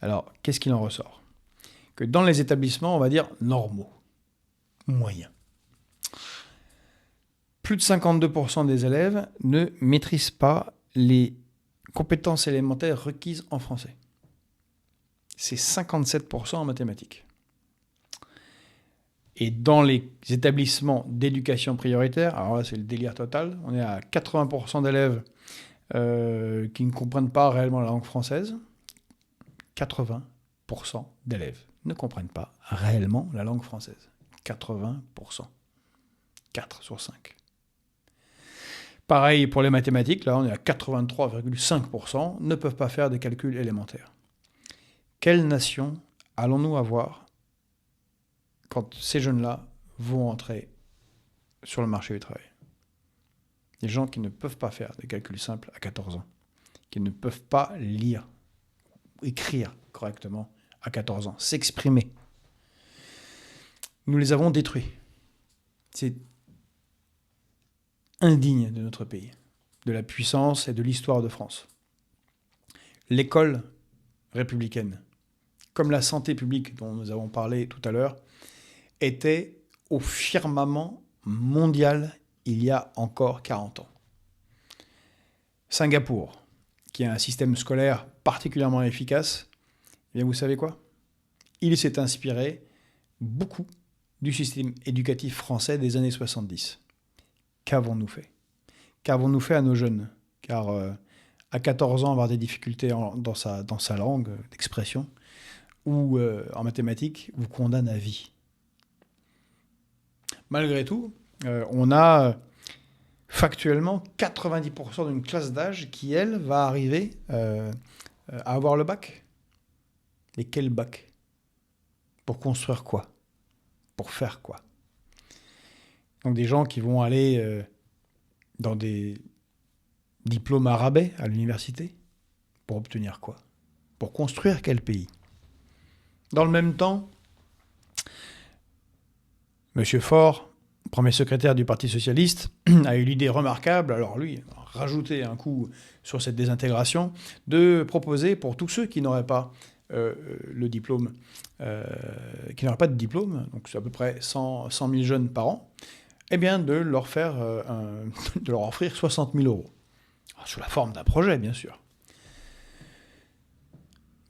Alors, qu'est-ce qu'il en ressort ? Que dans les établissements, on va dire normaux, moyens, plus de 52% des élèves ne maîtrisent pas les compétences élémentaires requises en français. C'est 57% en mathématiques. Et dans les établissements d'éducation prioritaire, alors là c'est le délire total, on est à 80% d'élèves qui ne comprennent pas réellement la langue française. 80% d'élèves ne comprennent pas réellement la langue française. 80%. 4 sur 5. Pareil pour les mathématiques, là on est à 83,5%, ne peuvent pas faire des calculs élémentaires. Quelle nation allons-nous avoir quand ces jeunes-là vont entrer sur le marché du travail ? Des gens qui ne peuvent pas faire des calculs simples à 14 ans, qui ne peuvent pas lire, écrire correctement à 14 ans, s'exprimer. Nous les avons détruits. C'est indigne de notre pays, de la puissance et de l'histoire de France. L'école républicaine, comme la santé publique dont nous avons parlé tout à l'heure, était au firmament mondial il y a encore 40 ans. Singapour, qui a un système scolaire particulièrement efficace, eh bien vous savez quoi ? Il s'est inspiré beaucoup du système éducatif français des années 70. Qu'avons-nous fait ? Qu'avons-nous fait à nos jeunes ? Car à 14 ans, avoir des difficultés dans sa langue d'expression ou en mathématiques vous condamne à vie. Malgré tout, on a factuellement 90% d'une classe d'âge qui, elle, va arriver à avoir le bac. Mais quel bac ? Pour construire quoi ? Pour faire quoi ? Donc des gens qui vont aller dans des diplômes à rabais à l'université, pour obtenir quoi ? Pour construire quel pays ? Dans le même temps, M. Faure, premier secrétaire du Parti socialiste, a eu l'idée remarquable, alors lui, rajouter un coup sur cette désintégration, de proposer pour tous ceux qui n'auraient pas le diplôme, qui n'auraient pas de diplôme, donc c'est à peu près 100 000 jeunes par an, eh bien de leur offrir 60 000 euros. Alors, sous la forme d'un projet, bien sûr.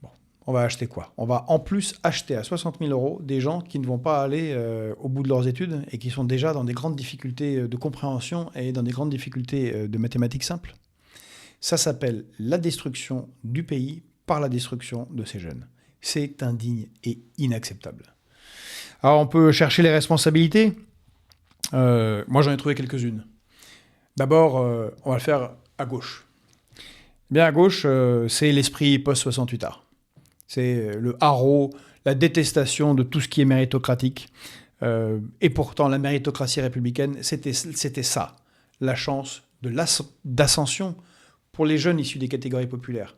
Bon, on va acheter quoi ? On va en plus acheter à 60 000 euros des gens qui ne vont pas aller au bout de leurs études et qui sont déjà dans des grandes difficultés de compréhension et dans des grandes difficultés de mathématiques simples. Ça s'appelle la destruction du pays par la destruction de ces jeunes. C'est indigne et inacceptable. Alors on peut chercher les responsabilités. Moi j'en ai trouvé quelques-unes. D'abord, on va le faire à gauche. Bien à gauche, c'est l'esprit post-68 C'est le haro, la détestation de tout ce qui est méritocratique. Et pourtant, la méritocratie républicaine, c'était ça, la chance d'ascension pour les jeunes issus des catégories populaires.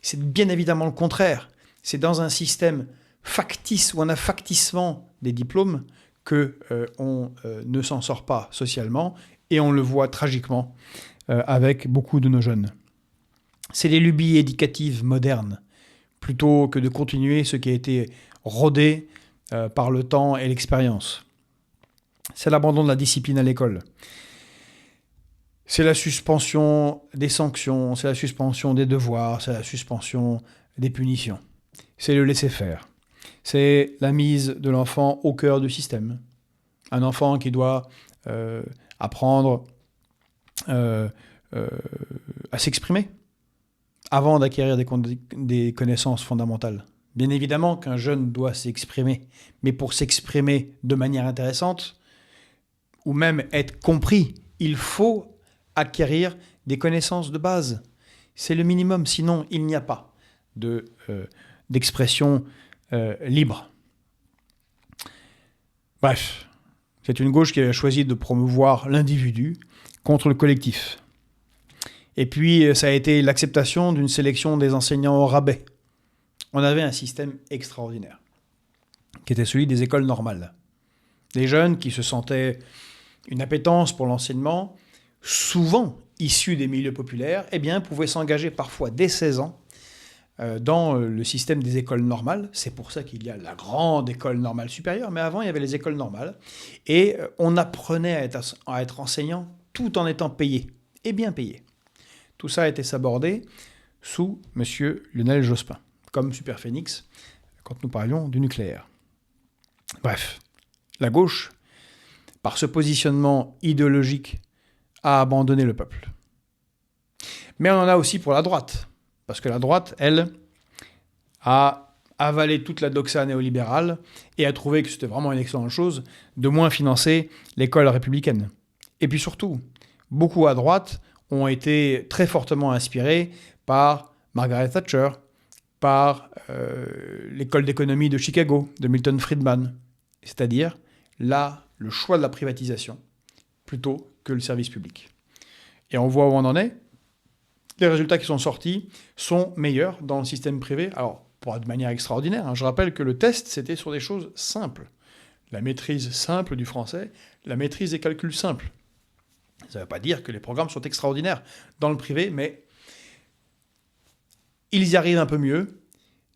C'est bien évidemment le contraire. C'est dans un système factice, où on a facticement des diplômes, qu'on ne s'en sort pas socialement, et on le voit tragiquement avec beaucoup de nos jeunes. C'est les lubies éducatives modernes, plutôt que de continuer ce qui a été rodé par le temps et l'expérience. C'est l'abandon de la discipline à l'école. C'est la suspension des sanctions, c'est la suspension des devoirs, c'est la suspension des punitions. C'est le laisser-faire. C'est la mise de l'enfant au cœur du système. Un enfant qui doit apprendre à s'exprimer avant d'acquérir des connaissances fondamentales. Bien évidemment qu'un jeune doit s'exprimer, mais pour s'exprimer de manière intéressante, ou même être compris, il faut acquérir des connaissances de base. C'est le minimum, sinon il n'y a pas d'expression libre. Bref, c'est une gauche qui a choisi de promouvoir l'individu contre le collectif. Et puis, ça a été l'acceptation d'une sélection des enseignants au rabais. On avait un système extraordinaire, qui était celui des écoles normales. Des jeunes qui se sentaient une appétence pour l'enseignement, souvent issus des milieux populaires, eh bien, pouvaient s'engager parfois dès 16 ans dans le système des écoles normales. C'est pour ça qu'il y a la grande école normale supérieure, mais avant, il y avait les écoles normales. Et on apprenait à être enseignant tout en étant payé, et bien payé. Tout ça a été sabordé sous M. Lionel Jospin, comme Super Phénix, quand nous parlions du nucléaire. Bref, la gauche, par ce positionnement idéologique, a abandonné le peuple. Mais on en a aussi pour la droite, parce que la droite, elle, a avalé toute la doxa néolibérale et a trouvé que c'était vraiment une excellente chose de moins financer l'école républicaine. Et puis surtout, beaucoup à droite ont été très fortement inspirés par Margaret Thatcher, par l'école d'économie de Chicago, de Milton Friedman, c'est-à-dire là, le choix de la privatisation plutôt que le service public. Et on voit où on en est. Les résultats qui sont sortis sont meilleurs dans le système privé, alors pas de manière extraordinaire. Hein. Je rappelle que le test, c'était sur des choses simples. La maîtrise simple du français, la maîtrise des calculs simples. Ça ne veut pas dire que les programmes sont extraordinaires dans le privé, mais ils y arrivent un peu mieux,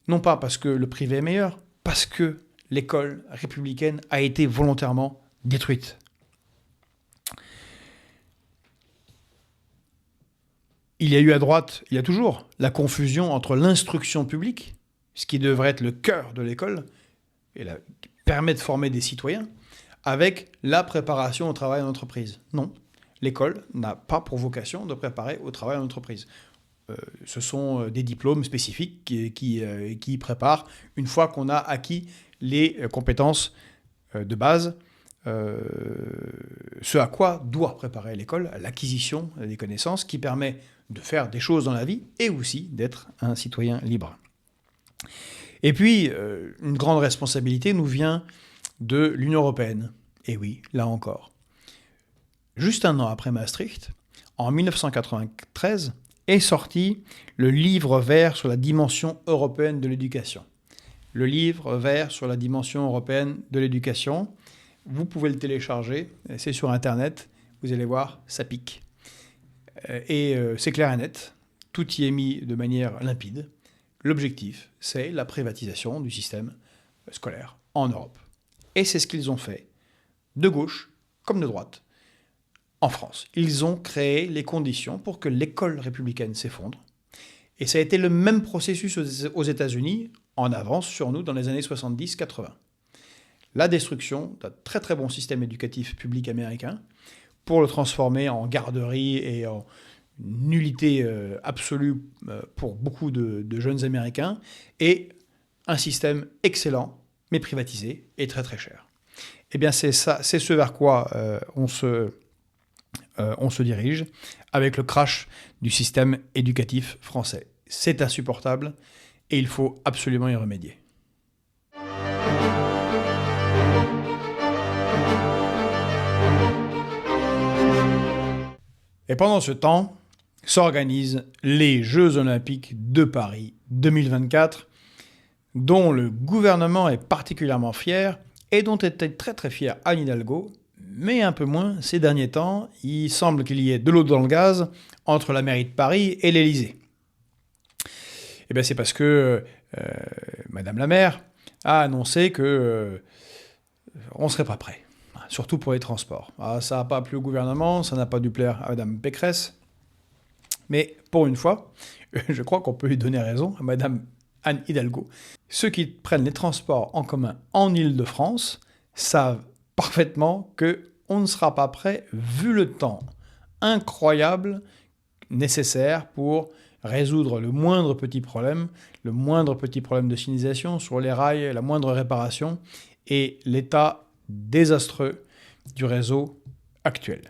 non pas parce que le privé est meilleur, parce que l'école républicaine a été volontairement détruite. Il y a eu à droite, il y a toujours, la confusion entre l'instruction publique, ce qui devrait être le cœur de l'école, et qui permet de former des citoyens, avec la préparation au travail en entreprise. Non, l'école n'a pas pour vocation de préparer au travail en entreprise. Ce sont des diplômes spécifiques qui préparent, une fois qu'on a acquis les compétences de base, ce à quoi doit préparer l'école, l'acquisition des connaissances qui permet de faire des choses dans la vie et aussi d'être un citoyen libre. Et puis, une grande responsabilité nous vient de l'Union européenne. Et oui, là encore. Juste un an après Maastricht, en 1993, est sorti le livre vert sur la dimension européenne de l'éducation. Le livre vert sur la dimension européenne de l'éducation, vous pouvez le télécharger, c'est sur Internet, vous allez voir, ça pique. Et c'est clair et net, tout y est mis de manière limpide. L'objectif, c'est la privatisation du système scolaire en Europe. Et c'est ce qu'ils ont fait, de gauche comme de droite, en France. Ils ont créé les conditions pour que l'école républicaine s'effondre. Et ça a été le même processus aux États-Unis, en avance sur nous dans les années 70-80. La destruction d'un très très bon système éducatif public américain pour le transformer en garderie et en nullité absolue pour beaucoup de jeunes Américains, et un système excellent, mais privatisé et très très cher. Eh bien c'est ça, c'est ce vers quoi on se dirige avec le crash du système éducatif français. C'est insupportable et il faut absolument y remédier. Et pendant ce temps, s'organisent les Jeux Olympiques de Paris 2024, dont le gouvernement est particulièrement fier et dont était très très fière Anne Hidalgo, mais un peu moins ces derniers temps. Il semble qu'il y ait de l'eau dans le gaz entre la mairie de Paris et l'Élysée. Eh bien c'est parce que Madame la maire a annoncé que on ne serait pas prêt. Surtout pour les transports. Alors, ça n'a pas plu au gouvernement, ça n'a pas dû plaire à Mme Pécresse. Mais pour une fois, je crois qu'on peut lui donner raison à Mme Anne Hidalgo. Ceux qui prennent les transports en commun en Île-de-France savent parfaitement qu'on ne sera pas prêt vu le temps incroyable nécessaire pour résoudre le moindre petit problème de signalisation sur les rails, la moindre réparation et l'état désastreux du réseau actuel.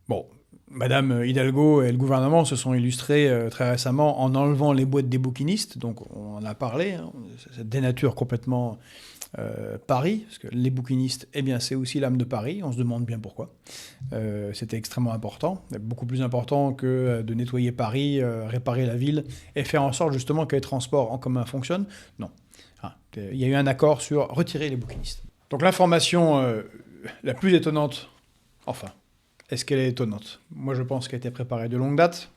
Bon, Madame Hidalgo et le gouvernement se sont illustrés très récemment en enlevant les boîtes des bouquinistes, donc on en a parlé, hein, ça dénature complètement Paris, parce que les bouquinistes, eh bien, c'est aussi l'âme de Paris, on se demande bien pourquoi. C'était extrêmement important, beaucoup plus important que de nettoyer Paris, réparer la ville, et faire en sorte justement que les transports en commun fonctionnent. Non. Il y a eu un accord sur retirer les bouquinistes. Donc l'information la plus étonnante, enfin, est-ce qu'elle est étonnante? Moi, je pense qu'elle a été préparée de longue date.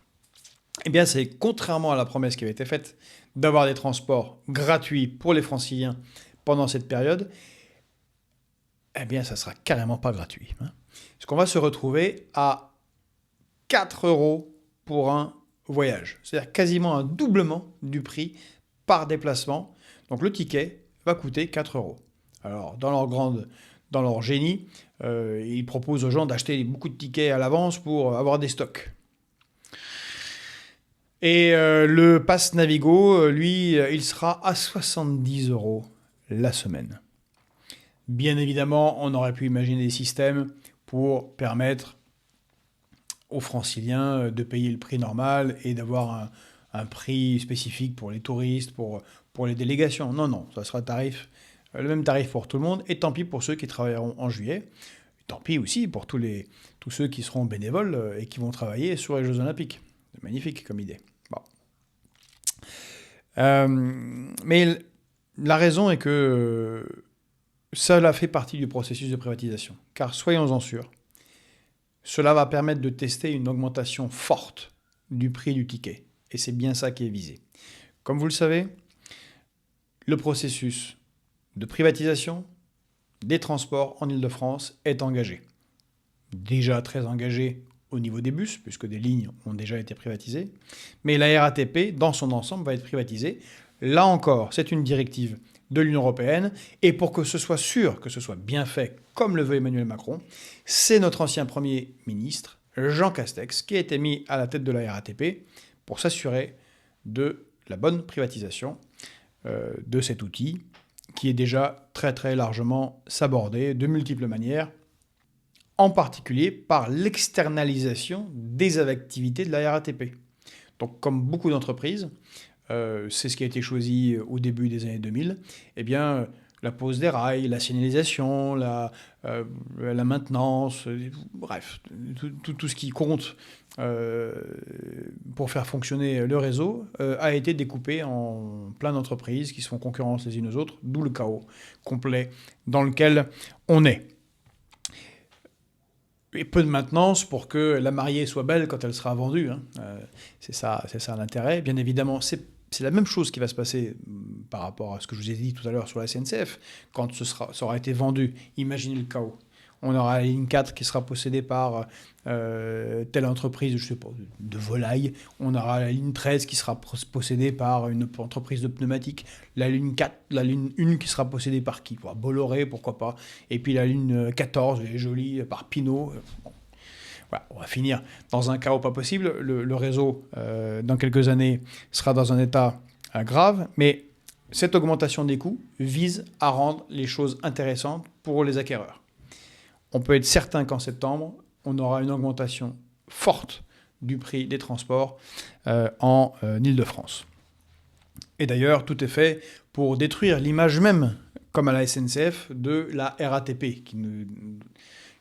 Eh bien, c'est contrairement à la promesse qui avait été faite d'avoir des transports gratuits pour les franciliens pendant cette période, eh bien, ça sera carrément pas gratuit. Parce qu'on va se retrouver à 4 € pour un voyage. C'est-à-dire quasiment un doublement du prix par déplacement. Donc le ticket va coûter 4 €. Alors, dans leur génie, ils proposent aux gens d'acheter beaucoup de tickets à l'avance pour avoir des stocks. Et le pass Navigo, lui, il sera à 70 € la semaine. Bien évidemment, on aurait pu imaginer des systèmes pour permettre aux franciliens de payer le prix normal et d'avoir un prix spécifique pour les touristes, pour les délégations. Non, ça sera le même tarif pour tout le monde, et tant pis pour ceux qui travailleront en juillet. Tant pis aussi pour tous ceux qui seront bénévoles et qui vont travailler sur les Jeux Olympiques. C'est magnifique comme idée. Bon. Mais la raison est que cela fait partie du processus de privatisation. Car soyons-en sûrs, cela va permettre de tester une augmentation forte du prix du ticket. Et c'est bien ça qui est visé. Comme vous le savez, le processus de privatisation des transports en Île-de-France est engagé. Déjà très engagé au niveau des bus, puisque des lignes ont déjà été privatisées. Mais la RATP, dans son ensemble, va être privatisée. Là encore, c'est une directive de l'Union européenne. Et pour que ce soit sûr, que ce soit bien fait, comme le veut Emmanuel Macron, c'est notre ancien Premier ministre, Jean Castex, qui a été mis à la tête de la RATP pour s'assurer de la bonne privatisation de cet outil, qui est déjà très très largement sabordé de multiples manières, en particulier par l'externalisation des activités de la RATP. Donc comme beaucoup d'entreprises, c'est ce qui a été choisi au début des années 2000, eh bien, la pose des rails, la signalisation, la maintenance, bref, tout ce qui compte pour faire fonctionner le réseau a été découpé en plein d'entreprises qui se font concurrence les unes aux autres, d'où le chaos complet dans lequel on est. Et peu de maintenance pour que la mariée soit belle quand elle sera vendue. C'est ça l'intérêt. Bien évidemment, c'est la même chose qui va se passer par rapport à ce que je vous ai dit tout à l'heure sur la SNCF. Quand ça aura été vendu, imaginez le chaos. On aura la ligne 4 qui sera possédée par telle entreprise, je sais pas, de volaille. On aura la ligne 13 qui sera possédée par une entreprise de pneumatiques. La ligne 4, la ligne 1 qui sera possédée par qui? Bolloré, pourquoi pas. Et puis la ligne 14, elle est jolie, par Pinot. Bon. Voilà, on va finir dans un chaos pas possible. Le réseau, dans quelques années, sera dans un état grave. Mais cette augmentation des coûts vise à rendre les choses intéressantes pour les acquéreurs. On peut être certain qu'en septembre, on aura une augmentation forte du prix des transports en Île-de-France. Et d'ailleurs, tout est fait pour détruire l'image même, comme à la SNCF, de la RATP, qui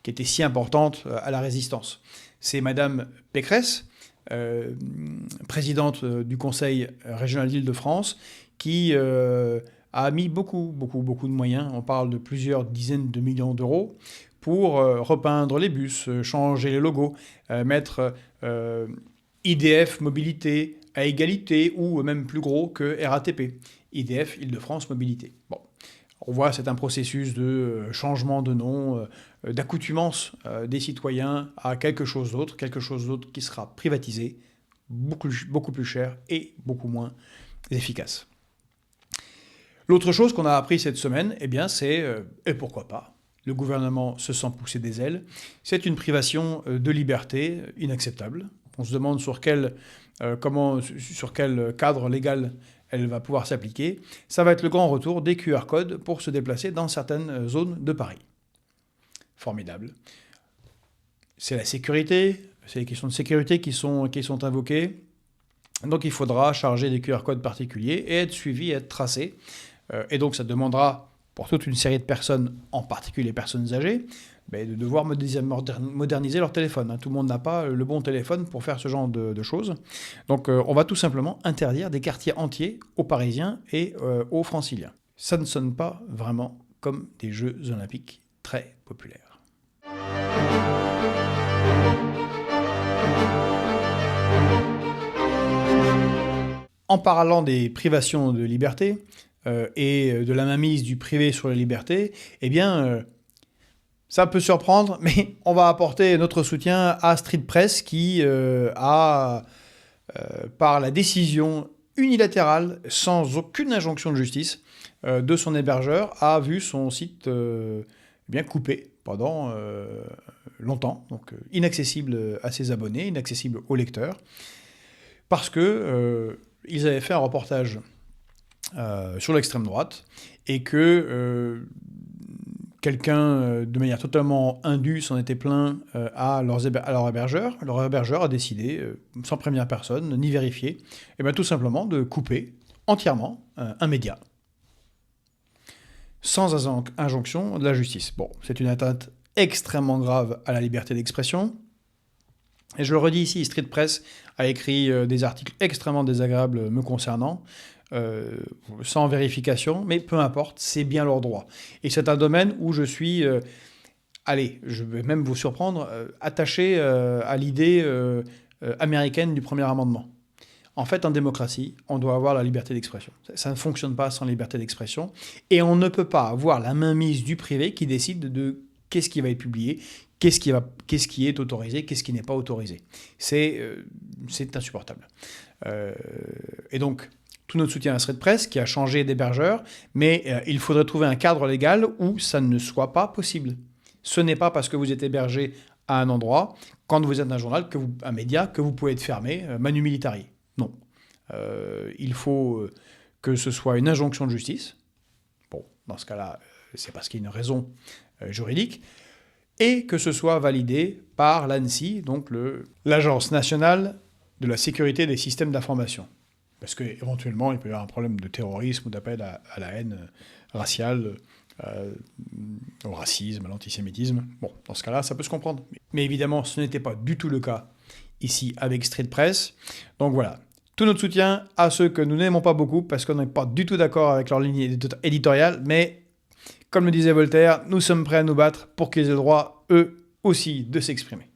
était si importante à la résistance. C'est Madame Pécresse, présidente du Conseil régional d'Île-de-France, qui a mis beaucoup de moyens, on parle de plusieurs dizaines de millions d'euros, pour repeindre les bus, changer les logos, mettre IDF Mobilité à égalité ou même plus gros que RATP, IDF Île-de-France Mobilité. Bon, on voit c'est un processus de changement de nom, d'accoutumance des citoyens à quelque chose d'autre qui sera privatisé, beaucoup plus cher et beaucoup moins efficace. L'autre chose qu'on a appris cette semaine, eh bien, c'est, et pourquoi pas, le gouvernement se sent pousser des ailes. C'est une privation de liberté inacceptable. On se demande sur quel cadre légal elle va pouvoir s'appliquer. Ça va être le grand retour des QR codes pour se déplacer dans certaines zones de Paris. Formidable. C'est la sécurité, c'est les questions de sécurité qui sont invoquées. Donc il faudra charger des QR codes particuliers et être suivi, être tracé. Et donc ça demandera pour toute une série de personnes, en particulier les personnes âgées, de devoir moderniser leur téléphone. Tout le monde n'a pas le bon téléphone pour faire ce genre de choses. Donc on va tout simplement interdire des quartiers entiers aux Parisiens et aux Franciliens. Ça ne sonne pas vraiment comme des Jeux Olympiques très populaires. En parlant des privations de liberté et de la mainmise du privé sur la liberté, ça peut surprendre, mais on va apporter notre soutien à Street Press qui a, par la décision unilatérale, sans aucune injonction de justice, de son hébergeur, a vu son site coupé pendant longtemps, donc inaccessible à ses abonnés, inaccessible aux lecteurs, parce que ils avaient fait un reportage sur l'extrême droite et que quelqu'un, de manière totalement indue, s'en était plaint à leur hébergeur. Leur hébergeur a décidé, sans prévenir personne, ni vérifier, tout simplement de couper entièrement un média, sans injonction de la justice. Bon, c'est une atteinte extrêmement grave à la liberté d'expression. Et je le redis ici, Street Press a écrit des articles extrêmement désagréables me concernant, sans vérification, mais peu importe, c'est bien leur droit. Et c'est un domaine où je suis, je vais même vous surprendre, attaché à l'idée américaine du premier amendement. En fait, en démocratie, on doit avoir la liberté d'expression. Ça ne fonctionne pas sans liberté d'expression. Et on ne peut pas avoir la mainmise du privé qui décide de qu'est-ce qui va être publié, qu'est-ce qui est autorisé, qu'est-ce qui n'est pas autorisé. C'est insupportable. Et donc, tout notre soutien à Street Press, qui a changé d'hébergeur, mais il faudrait trouver un cadre légal où ça ne soit pas possible. Ce n'est pas parce que vous êtes hébergé à un endroit, quand vous êtes un journal, un média, que vous pouvez être fermé manu militari. Non. Il faut que ce soit une injonction de justice. Bon, dans ce cas-là, c'est parce qu'il y a une raison juridique. Et que ce soit validé par l'ANSSI, donc l'Agence nationale de la sécurité des systèmes d'information. Parce qu'éventuellement, il peut y avoir un problème de terrorisme ou d'appel à la haine raciale, au racisme, à l'antisémitisme. Bon, dans ce cas-là, ça peut se comprendre. Mais évidemment, ce n'était pas du tout le cas ici avec Street Press. Donc voilà, tout notre soutien à ceux que nous n'aimons pas beaucoup, parce qu'on n'est pas du tout d'accord avec leur ligne éditoriale, mais comme le disait Voltaire, nous sommes prêts à nous battre pour qu'ils aient le droit, eux aussi, de s'exprimer.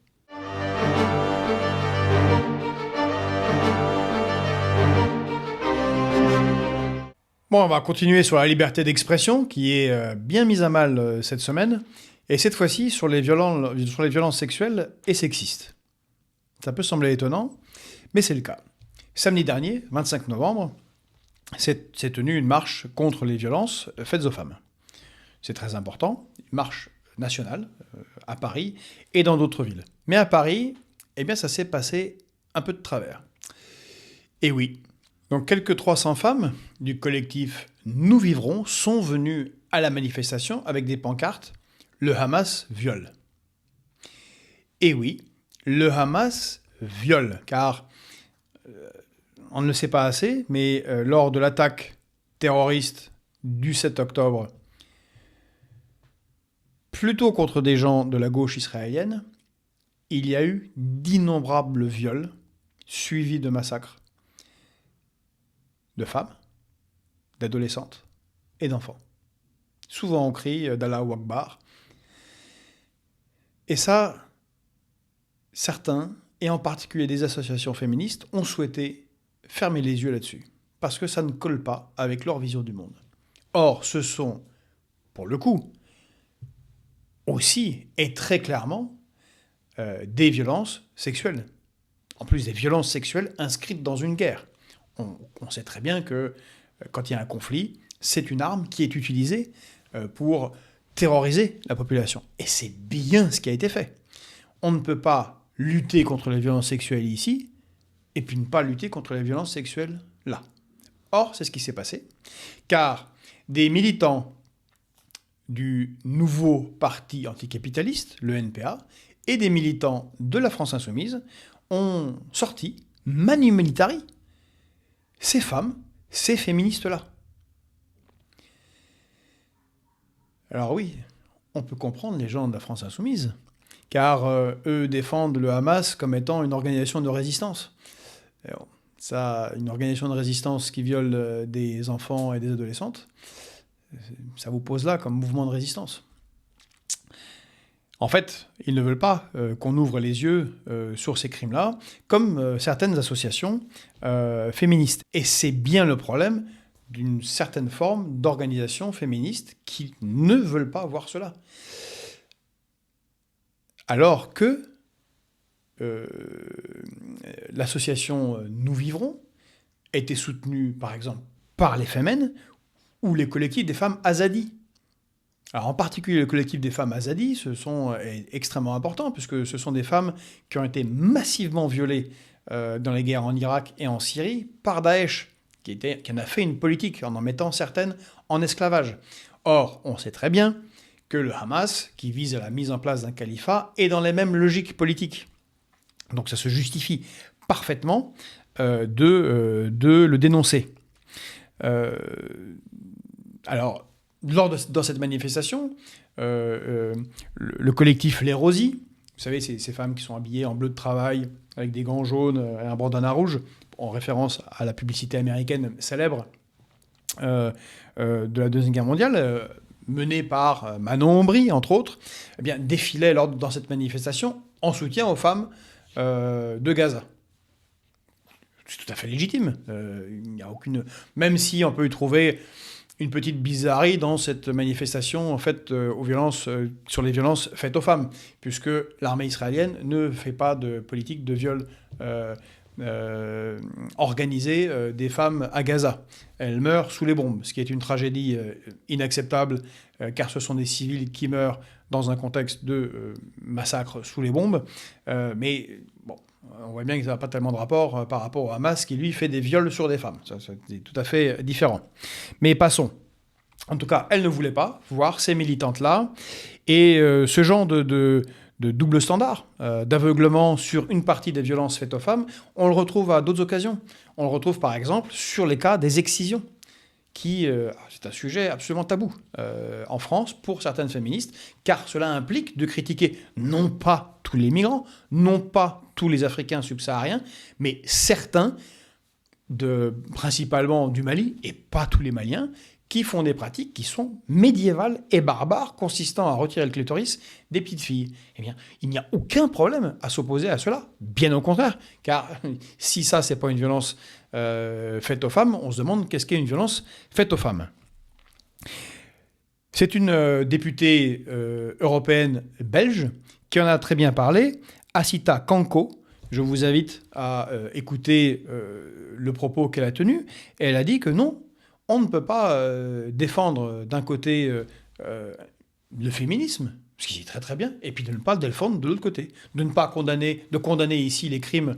Bon, on va continuer sur la liberté d'expression, qui est bien mise à mal cette semaine, et cette fois-ci sur les violences sexuelles et sexistes. Ça peut sembler étonnant, mais c'est le cas. Samedi dernier, 25 novembre, s'est tenue une marche contre les violences faites aux femmes. C'est très important, une marche nationale à Paris et dans d'autres villes. Mais à Paris, ça s'est passé un peu de travers. Et oui, donc quelques 300 femmes du collectif Nous Vivrons sont venues à la manifestation avec des pancartes « Le Hamas viole ». Et oui, le Hamas viole, car on ne le sait pas assez, mais lors de l'attaque terroriste du 7 octobre, plutôt contre des gens de la gauche israélienne, il y a eu d'innombrables viols suivis de massacres de femmes, d'adolescentes et d'enfants. Souvent on crie d'Allahu Akbar. Et ça, certains, et en particulier des associations féministes, ont souhaité fermer les yeux là-dessus, parce que ça ne colle pas avec leur vision du monde. Or, ce sont, pour le coup, aussi et très clairement des violences sexuelles. En plus des violences sexuelles inscrites dans une guerre. On sait très bien que quand il y a un conflit, c'est une arme qui est utilisée pour terroriser la population. Et c'est bien ce qui a été fait. On ne peut pas lutter contre les violences sexuelles ici et puis ne pas lutter contre les violences sexuelles là. Or, c'est ce qui s'est passé, car des militants du nouveau parti anticapitaliste, le NPA, et des militants de la France Insoumise ont sorti manu militari ces femmes, ces féministes-là. Alors oui, on peut comprendre les gens de la France insoumise, car eux défendent le Hamas comme étant une organisation de résistance. Alors, ça, une organisation de résistance qui viole des enfants et des adolescentes, ça vous pose là comme mouvement de résistance. En fait, ils ne veulent pas qu'on ouvre les yeux sur ces crimes-là, comme certaines associations féministes. Et c'est bien le problème d'une certaine forme d'organisation féministe qui ne veulent pas voir cela. Alors que l'association Nous Vivrons était soutenue, par exemple, par les Femen ou les collectifs des femmes Azadi. Alors en particulier le collectif des femmes Azadi, est extrêmement important, puisque ce sont des femmes qui ont été massivement violées dans les guerres en Irak et en Syrie par Daesh, qui en a fait une politique en mettant certaines en esclavage. Or, on sait très bien que le Hamas, qui vise à la mise en place d'un califat, est dans les mêmes logiques politiques. Donc ça se justifie parfaitement de le dénoncer. Alors, dans cette manifestation, le collectif Les Rosies, vous savez, ces femmes qui sont habillées en bleu de travail, avec des gants jaunes et un bandana rouge, en référence à la publicité américaine célèbre de la Deuxième Guerre mondiale, menée par Manon Ombry, entre autres, eh bien, défilaient dans cette manifestation en soutien aux femmes de Gaza. C'est tout à fait légitime. Il n'y a aucune... Même si on peut y trouver une petite bizarrerie dans cette manifestation en fait, sur les violences faites aux femmes, puisque l'armée israélienne ne fait pas de politique de viol organisée des femmes à Gaza. Elles meurent sous les bombes, ce qui est une tragédie inacceptable, car ce sont des civils qui meurent dans un contexte de massacre sous les bombes. Mais bon, on voit bien que ça n'a pas tellement de rapport par rapport au Hamas, qui lui fait des viols sur des femmes. C'est tout à fait différent. Mais passons. En tout cas, elle ne voulait pas voir ces militantes-là. Et ce genre de double standard, d'aveuglement sur une partie des violences faites aux femmes, on le retrouve à d'autres occasions. On le retrouve par exemple sur les cas des excisions, qui c'est un sujet absolument tabou en France pour certaines féministes, car cela implique de critiquer non pas tous les migrants, non pas tous les Africains subsahariens, mais certains, principalement du Mali, et pas tous les Maliens, qui font des pratiques qui sont médiévales et barbares, consistant à retirer le clitoris des petites filles. Eh bien, il n'y a aucun problème à s'opposer à cela, bien au contraire, car si ça, c'est pas une violence faite aux femmes, on se demande qu'est-ce qu'est une violence faite aux femmes. C'est une députée européenne belge qui en a très bien parlé, Asita Kanko. Je vous invite à écouter le propos qu'elle a tenu. Et elle a dit que non, on ne peut pas défendre d'un côté le féminisme, ce qui est très très bien, et puis de ne pas le défendre de l'autre côté. De ne pas condamner ici les crimes,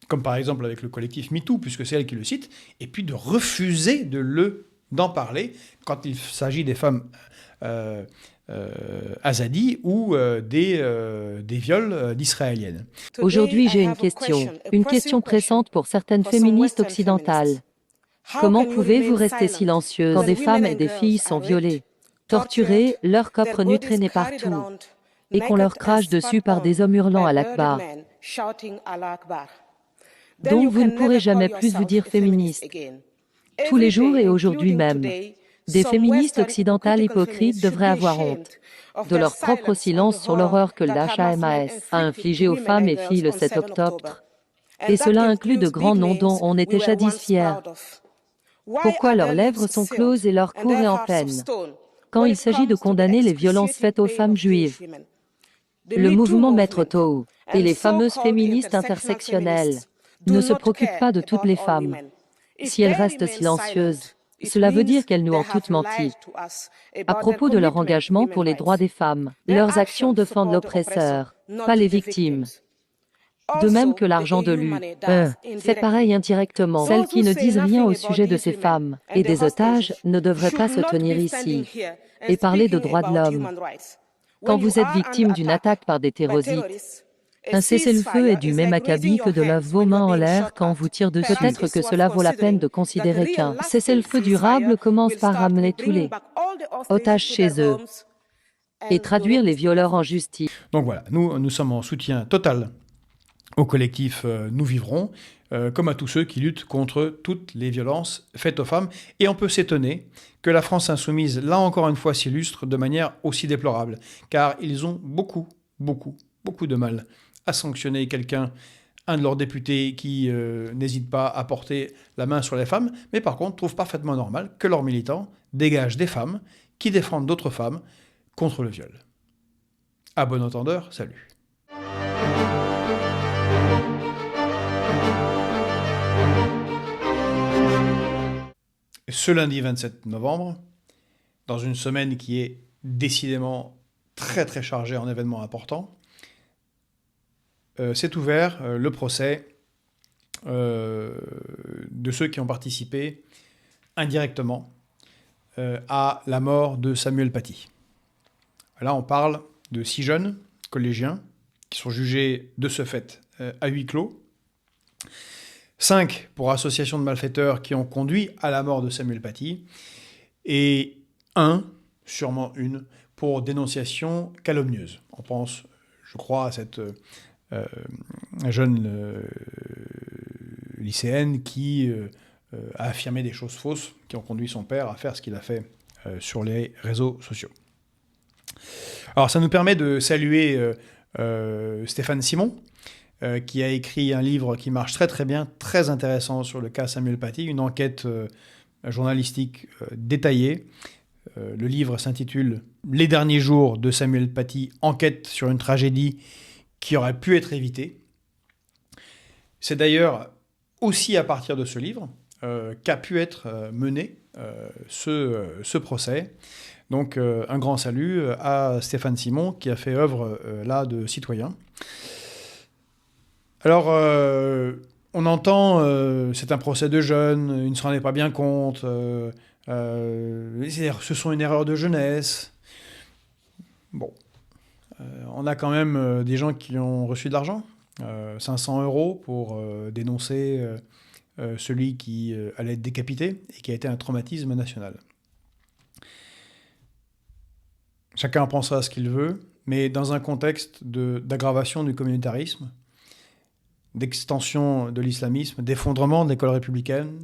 comme par exemple avec le collectif MeToo, puisque c'est elle qui le cite, et puis de refuser d'en parler quand il s'agit des femmes Azadi ou des viols d'Israéliennes. Aujourd'hui, j'ai une question pressante pour certaines féministes occidentales. Comment pouvez-vous rester silencieuses quand des femmes et des filles sont violées, torturées, leur corps nu traîné partout, et qu'on leur crache dessus par des hommes hurlant à l'Akbar? Donc vous ne pourrez jamais plus vous dire féministe. Tous les jours et aujourd'hui même, des féministes occidentales hypocrites devraient avoir honte de leur propre silence sur l'horreur que l'HMAS a infligée aux femmes et filles le 7 octobre. Et cela inclut de grands noms dont on était jadis fiers. Pourquoi leurs lèvres sont closes et leur cour est en peine quand il s'agit de condamner les violences faites aux femmes juives? Le mouvement Maître Tohu et les fameuses féministes intersectionnelles ne se préoccupent pas de toutes les femmes. Si elles restent silencieuses, cela veut dire qu'elles nous ont toutes menti. À propos de leur engagement pour les droits des femmes, leurs actions défendent l'oppresseur, pas les victimes. De même que l'argent de l'U fait pareil indirectement. Celles qui ne disent rien au sujet de ces femmes et des otages ne devraient pas se tenir ici et parler de droits de l'homme. Quand vous êtes victime d'une attaque par des terroristes, un cessez-le-feu est du même acabit que de lever vos mains en l'air quand on vous tire dessus. Peut-être que cela vaut la peine de considérer qu'un cessez-le-feu durable commence par ramener tous les otages chez eux et traduire les violeurs en justice. Donc voilà, nous sommes en soutien total au collectif Nous Vivrons, comme à tous ceux qui luttent contre toutes les violences faites aux femmes. Et on peut s'étonner que la France insoumise, là encore une fois, s'illustre de manière aussi déplorable, car ils ont beaucoup de mal à sanctionner un de leurs députés qui n'hésite pas à porter la main sur les femmes, mais par contre trouve parfaitement normal que leurs militants dégagent des femmes qui défendent d'autres femmes contre le viol. À bon entendeur, salut. Ce lundi 27 novembre, dans une semaine qui est décidément très très chargée en événements importants, s'est ouvert le procès de ceux qui ont participé indirectement à la mort de Samuel Paty. Là, on parle de 6 jeunes collégiens qui sont jugés de ce fait à huis clos. 5 pour association de malfaiteurs qui ont conduit à la mort de Samuel Paty. Et sûrement une, pour dénonciation calomnieuse. On pense, je crois, à cette jeune lycéenne qui a affirmé des choses fausses qui ont conduit son père à faire ce qu'il a fait sur les réseaux sociaux. Alors ça nous permet de saluer Stéphane Simon, qui a écrit un livre qui marche très très bien, très intéressant sur le cas Samuel Paty, une enquête journalistique détaillée. Le livre s'intitule « Les derniers jours de Samuel Paty, enquête sur une tragédie qui aurait pu être évitée ». C'est d'ailleurs aussi à partir de ce livre qu'a pu être mené ce procès. Donc un grand salut à Stéphane Simon qui a fait œuvre là de citoyen. Alors, on entend, c'est un procès de jeunes, il ne s'en est pas bien compte, ce sont une erreur de jeunesse. Bon, on a quand même des gens qui ont reçu de l'argent, 500 € pour dénoncer celui qui allait être décapité et qui a été un traumatisme national. Chacun en pensera ce qu'il veut, mais dans un contexte d'aggravation du communautarisme, d'extension de l'islamisme, d'effondrement de l'école républicaine,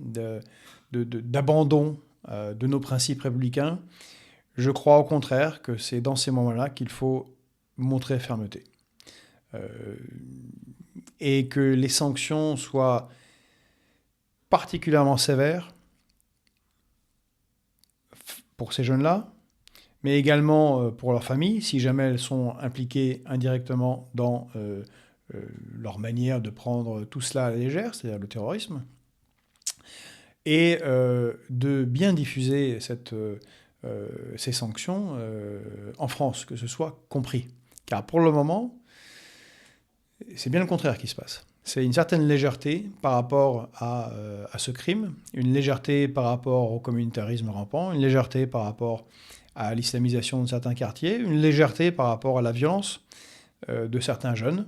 d'abandon de nos principes républicains, je crois au contraire que c'est dans ces moments-là qu'il faut montrer fermeté. Et que les sanctions soient particulièrement sévères pour ces jeunes-là, mais également pour leurs familles, si jamais elles sont impliquées indirectement dans leur manière de prendre tout cela à la légère, c'est-à-dire le terrorisme, et de bien diffuser ces sanctions en France, que ce soit compris. Car pour le moment, c'est bien le contraire qui se passe. C'est une certaine légèreté par rapport à ce crime, une légèreté par rapport au communautarisme rampant, une légèreté par rapport à l'islamisation de certains quartiers, une légèreté par rapport à la violence de certains jeunes,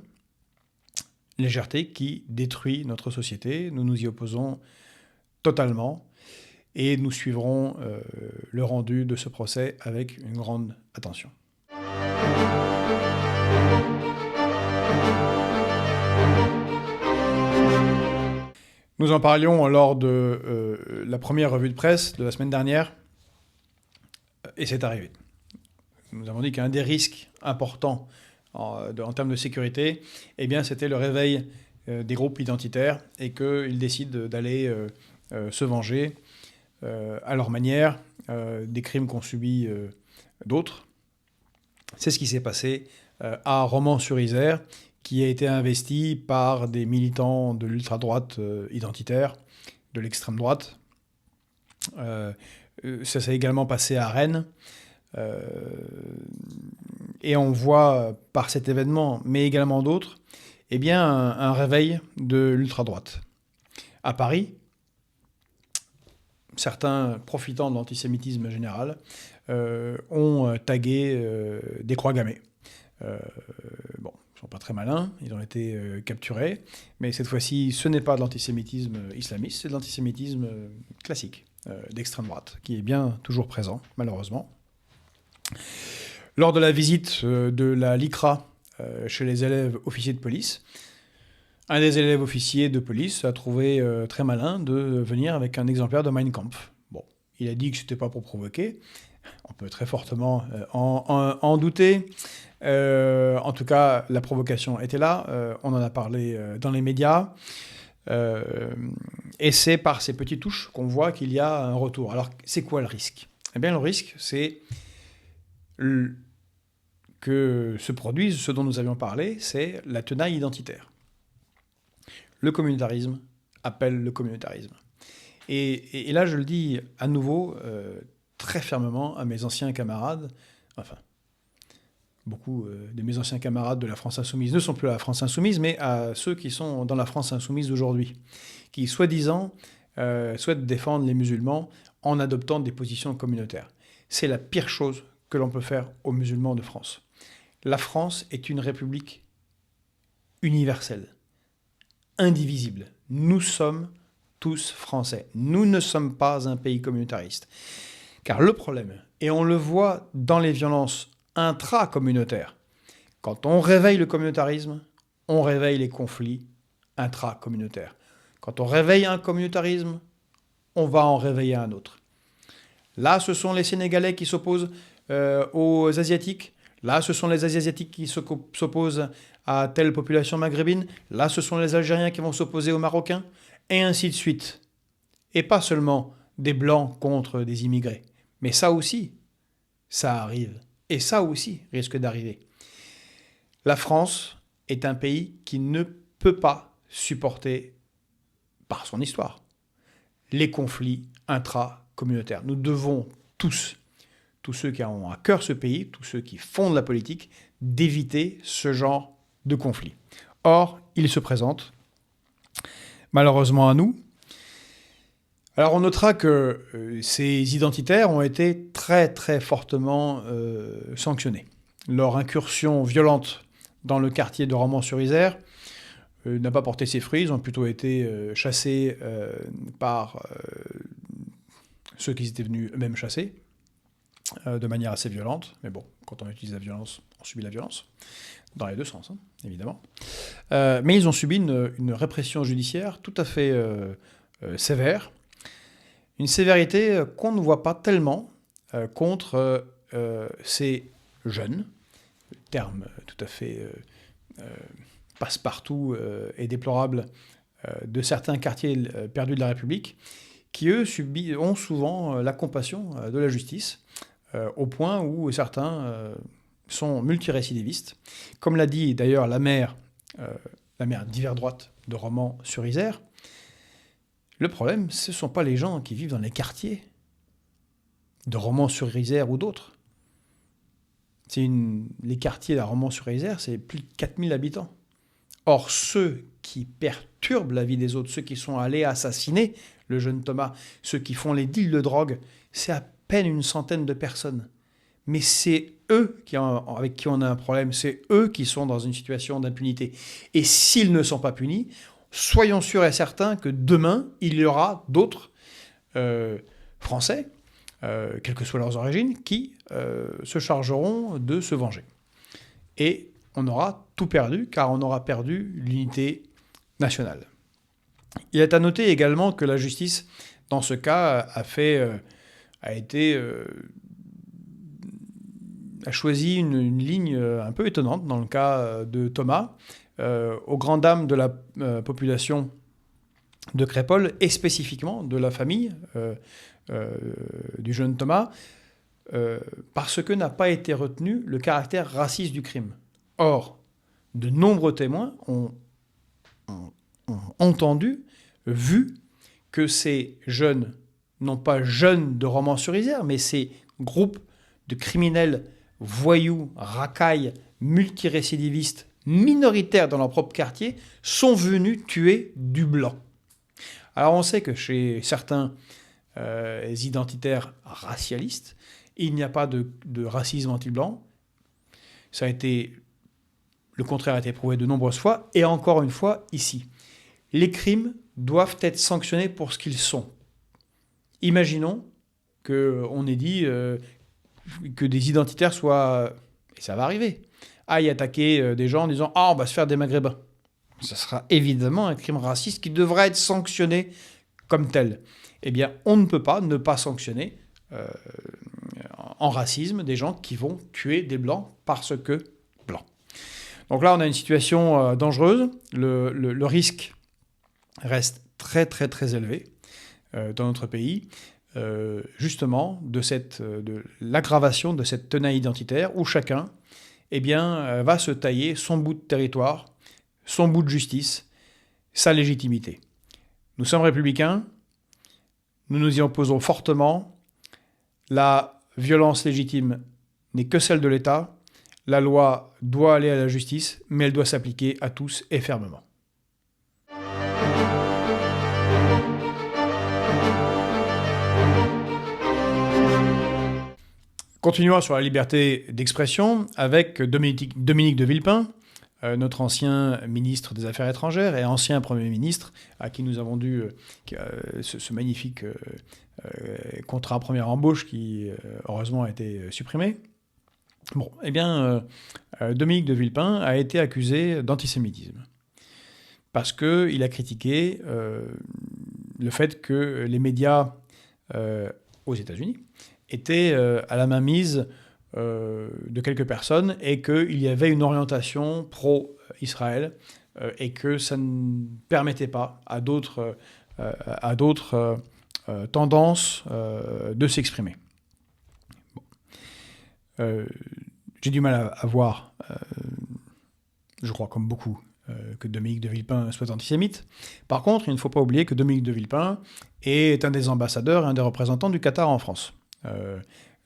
légèreté qui détruit notre société. Nous nous y opposons totalement et nous suivrons le rendu de ce procès avec une grande attention. Nous en parlions lors de la première revue de presse de la semaine dernière, et c'est arrivé. Nous avons dit qu'un des risques importants en termes de sécurité, eh bien, c'était le réveil des groupes identitaires et qu'ils décident d'aller se venger à leur manière des crimes qu'ont subis d'autres. C'est ce qui s'est passé à Romans-sur-Isère, qui a été investi par des militants de l'ultra-droite identitaire, de l'extrême droite. Ça s'est également passé à Rennes. Et on voit par cet événement, mais également d'autres, eh bien, un réveil de l'ultra-droite. À Paris, certains, profitant de l'antisémitisme général, ont tagué des croix gammées. Bon, ils ne sont pas très malins, ils ont été capturés, mais cette fois-ci, ce n'est pas de l'antisémitisme islamiste, c'est de l'antisémitisme classique, d'extrême droite, qui est bien toujours présent, malheureusement. Lors de la visite de la LICRA chez les élèves officiers de police, un des élèves officiers de police a trouvé très malin de venir avec un exemplaire de Mein Kampf. Bon, il a dit que c'était pas pour provoquer. On peut très fortement en douter. En tout cas, la provocation était là. On en a parlé dans les médias. Et c'est par ces petites touches qu'on voit qu'il y a un retour. Alors, c'est quoi le risque ? Eh bien, le risque, c'est que se produise ce dont nous avions parlé, c'est la tenaille identitaire. Le communautarisme appelle le communautarisme. Et là, je le dis à nouveau très fermement à mes anciens camarades, enfin, beaucoup de mes anciens camarades de la France Insoumise ne sont plus à la France Insoumise, mais à ceux qui sont dans la France Insoumise d'aujourd'hui, qui, soi-disant, souhaitent défendre les musulmans en adoptant des positions communautaires. C'est la pire chose que l'on peut faire aux musulmans de France. La France est une république universelle, indivisible. Nous sommes tous français. Nous ne sommes pas un pays communautariste. Car le problème, et on le voit dans les violences intracommunautaires, quand on réveille le communautarisme, on réveille les conflits intracommunautaires. Quand on réveille un communautarisme, on va en réveiller un autre. Là, ce sont les Sénégalais qui s'opposent aux Asiatiques. Là, ce sont les Asiatiques qui s'opposent à telle population maghrébine. Là, ce sont les Algériens qui vont s'opposer aux Marocains. Et ainsi de suite. Et pas seulement des Blancs contre des immigrés. Mais ça aussi, ça arrive. Et ça aussi risque d'arriver. La France est un pays qui ne peut pas supporter, par son histoire, les conflits intracommunautaires. Nous devons tous ceux qui ont à cœur ce pays, tous ceux qui fondent la politique, d'éviter ce genre de conflit. Or, il se présente, malheureusement à nous. Alors on notera que ces identitaires ont été très très fortement sanctionnés. Leur incursion violente dans le quartier de Romans-sur-Isère n'a pas porté ses fruits. Ils ont plutôt été chassés par ceux qui étaient venus eux-mêmes chasser, de manière assez violente. Mais bon, quand on utilise la violence, on subit la violence. Dans les deux sens, hein, évidemment. Mais ils ont subi une répression judiciaire tout à fait sévère. Une sévérité qu'on ne voit pas tellement contre ces jeunes, le terme tout à fait passe-partout et déplorable de certains quartiers perdus de la République, qui eux ont souvent la compassion de la justice, au point où certains sont multirécidivistes. Comme l'a dit d'ailleurs la maire d'hiver droite de Romans-sur-Isère, le problème, ce ne sont pas les gens qui vivent dans les quartiers de Romans-sur-Isère ou d'autres. Les quartiers de Romans-sur-Isère, c'est plus de 4000 habitants. Or, ceux qui perturbent la vie des autres, ceux qui sont allés assassiner le jeune Thomas, ceux qui font les deals de drogue, c'est à peine une centaine de personnes. Mais c'est eux avec qui on a un problème, c'est eux qui sont dans une situation d'impunité. Et s'ils ne sont pas punis, soyons sûrs et certains que demain, il y aura d'autres Français, quelles que soient leurs origines, qui se chargeront de se venger. Et on aura tout perdu, car on aura perdu l'unité nationale. Il est à noter également que la justice, dans ce cas, a choisi une ligne un peu étonnante dans le cas de Thomas, aux grandes dames de la population de Crépol et spécifiquement de la famille du jeune Thomas, parce que n'a pas été retenu le caractère raciste du crime. Or, de nombreux témoins ont entendu, vu que ces jeunes, non pas jeunes de Romans-sur-Isère, mais ces groupes de criminels voyous, racailles, multirécidivistes, minoritaires dans leur propre quartier, sont venus tuer du blanc. Alors on sait que chez certains identitaires racialistes, il n'y a pas de racisme anti-blanc. Le contraire a été prouvé de nombreuses fois, et encore une fois ici. Les crimes doivent être sanctionnés pour ce qu'ils sont. Imaginons qu'on ait dit que des identitaires soient, et ça va arriver, aillent attaquer des gens en disant « Ah, on va se faire des Maghrébins ». Ça sera évidemment un crime raciste qui devra être sanctionné comme tel. Eh bien, on ne peut pas ne pas sanctionner en racisme des gens qui vont tuer des Blancs parce que Blancs. Donc là, on a une situation dangereuse. Le risque reste très, très, très élevé dans notre pays, justement, de l'aggravation de cette tenaille identitaire où chacun va se tailler son bout de territoire, son bout de justice, sa légitimité. Nous sommes républicains, nous nous y opposons fortement. La violence légitime n'est que celle de l'État. La loi doit aller à la justice, mais elle doit s'appliquer à tous et fermement. Continuons sur la liberté d'expression avec Dominique de Villepin, notre ancien ministre des Affaires étrangères et ancien Premier ministre, à qui nous avons dû ce magnifique contrat première embauche qui, heureusement, a été supprimé. Bon, Dominique de Villepin a été accusé d'antisémitisme parce qu'il a critiqué le fait que les médias aux États-Unis étaient à la mainmise de quelques personnes et qu'il y avait une orientation pro-Israël et que ça ne permettait pas à d'autres tendances de s'exprimer. Bon. J'ai du mal à voir, je crois comme beaucoup, que Dominique de Villepin soit antisémite. Par contre, il ne faut pas oublier que Dominique de Villepin est un des ambassadeurs et un des représentants du Qatar en France,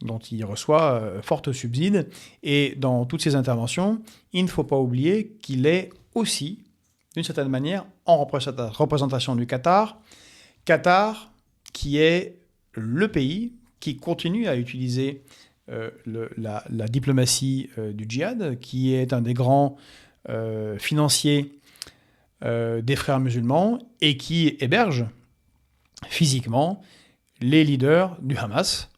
dont il reçoit forte subside. Et dans toutes ses interventions, il ne faut pas oublier qu'il est aussi, d'une certaine manière, en représentation du Qatar. Qatar, qui est le pays qui continue à utiliser la diplomatie du djihad, qui est un des grands financiers des frères musulmans et qui héberge physiquement les leaders du Hamas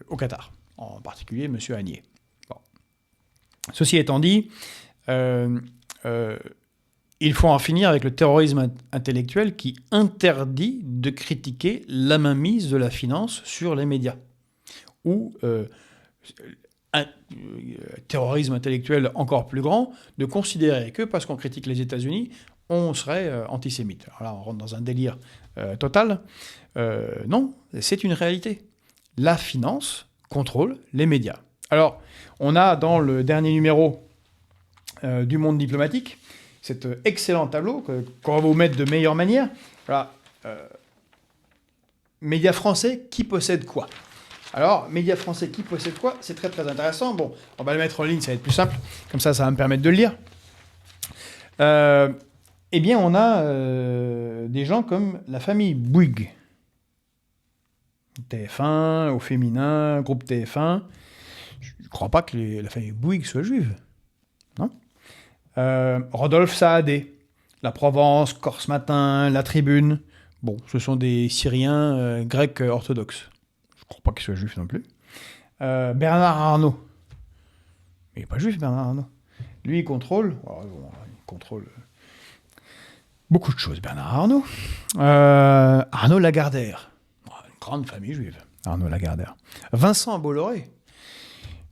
au Qatar, en particulier M. Haniyeh. Bon. Ceci étant dit, il faut en finir avec le terrorisme intellectuel qui interdit de critiquer la mainmise de la finance sur les médias. Ou un terrorisme intellectuel encore plus grand, de considérer que parce qu'on critique les États-Unis, on serait antisémite. Alors là, on rentre dans un délire total. Non, c'est une réalité. La finance contrôle les médias. Alors, on a dans le dernier numéro du Monde diplomatique cet excellent tableau qu'on va vous mettre de meilleure manière. Voilà. Médias français, qui possède quoi ? Alors, médias français, qui possède quoi ? C'est très très intéressant. Bon, on va le mettre en ligne, ça va être plus simple. Comme ça va me permettre de le lire. Eh bien, on a des gens comme la famille Bouygues. TF1, au féminin, groupe TF1. Je ne crois pas que la famille Bouygues soit juive. Non ? Rodolphe Saadé, La Provence, Corse Matin, La Tribune. Bon, ce sont des Syriens grecs orthodoxes. Je ne crois pas qu'ils soient juifs non plus. Bernard Arnault. Il n'est pas juif, Bernard Arnault. Lui, il contrôle beaucoup de choses, Bernard Arnault. Arnaud Lagardère. Une grande famille juive, Arnaud Lagardère. Vincent Bolloré.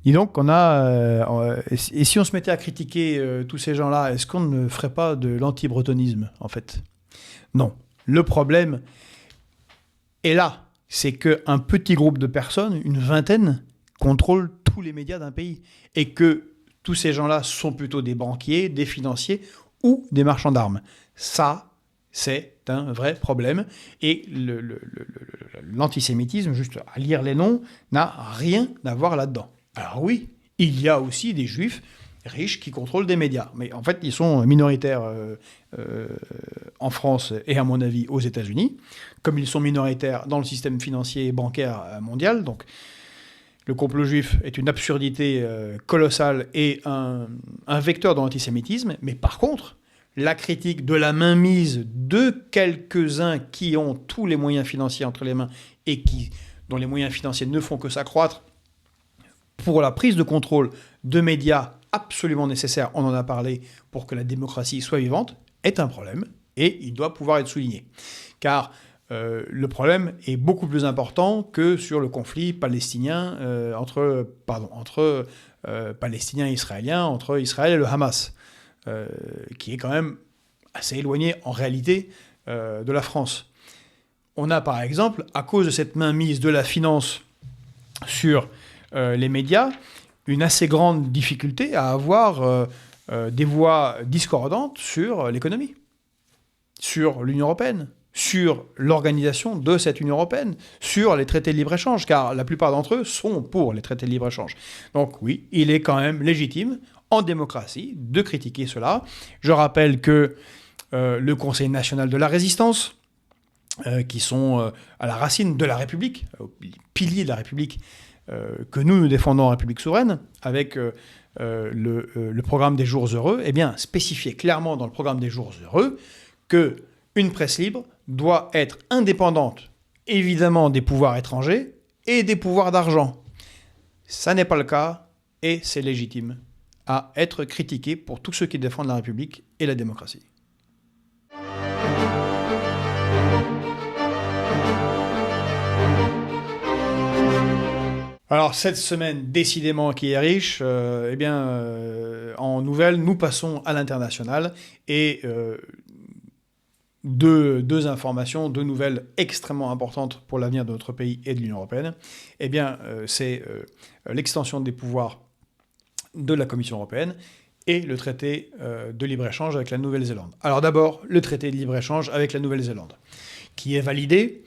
Dis donc, on a... et si on se mettait à critiquer tous ces gens-là, est-ce qu'on ne ferait pas de l'anti-bretonisme, en fait ? Non. Le problème est là. C'est qu'un petit groupe de personnes, une vingtaine, contrôle tous les médias d'un pays. Et que tous ces gens-là sont plutôt des banquiers, des financiers ou des marchands d'armes. Ça, c'est un vrai problème. Et l'antisémitisme, juste à lire les noms, n'a rien à voir là-dedans. Alors oui, il y a aussi des juifs riches qui contrôlent des médias. Mais en fait, ils sont minoritaires en France et, à mon avis, aux États-Unis, comme ils sont minoritaires dans le système financier et bancaire mondial. Donc, le complot juif est une absurdité colossale et un vecteur de l'antisémitisme. Mais par contre, la critique de la mainmise de quelques-uns qui ont tous les moyens financiers entre les mains et qui dont les moyens financiers ne font que s'accroître, pour la prise de contrôle de médias absolument nécessaires, on en a parlé, pour que la démocratie soit vivante, est un problème, et il doit pouvoir être souligné. Car le problème est beaucoup plus important que sur le conflit palestinien entre Palestiniens et Israéliens, entre Israël et le Hamas, qui est quand même assez éloigné en réalité de la France. On a par exemple, à cause de cette mainmise de la finance sur les médias, une assez grande difficulté à avoir des voix discordantes sur l'économie, sur l'Union européenne, sur l'organisation de cette Union européenne, sur les traités de libre-échange, car la plupart d'entre eux sont pour les traités de libre-échange. Donc oui, il est quand même légitime, en démocratie, de critiquer cela. Je rappelle que le Conseil national de la résistance, qui sont à la racine de la République, piliers de la République, que nous défendons en République souveraine, avec le programme des jours heureux, eh bien, spécifiait clairement dans le programme des jours heureux qu'une presse libre doit être indépendante, évidemment, des pouvoirs étrangers et des pouvoirs d'argent. Ça n'est pas le cas, et c'est légitime à être critiqué pour tous ceux qui défendent la République et la démocratie. Alors, cette semaine, décidément, qui est riche, en nouvelles, nous passons à l'international et deux informations, deux nouvelles extrêmement importantes pour l'avenir de notre pays et de l'Union européenne. C'est l'extension des pouvoirs de la Commission européenne et le traité de libre-échange avec la Nouvelle-Zélande. Alors d'abord, le traité de libre-échange avec la Nouvelle-Zélande, qui est validé.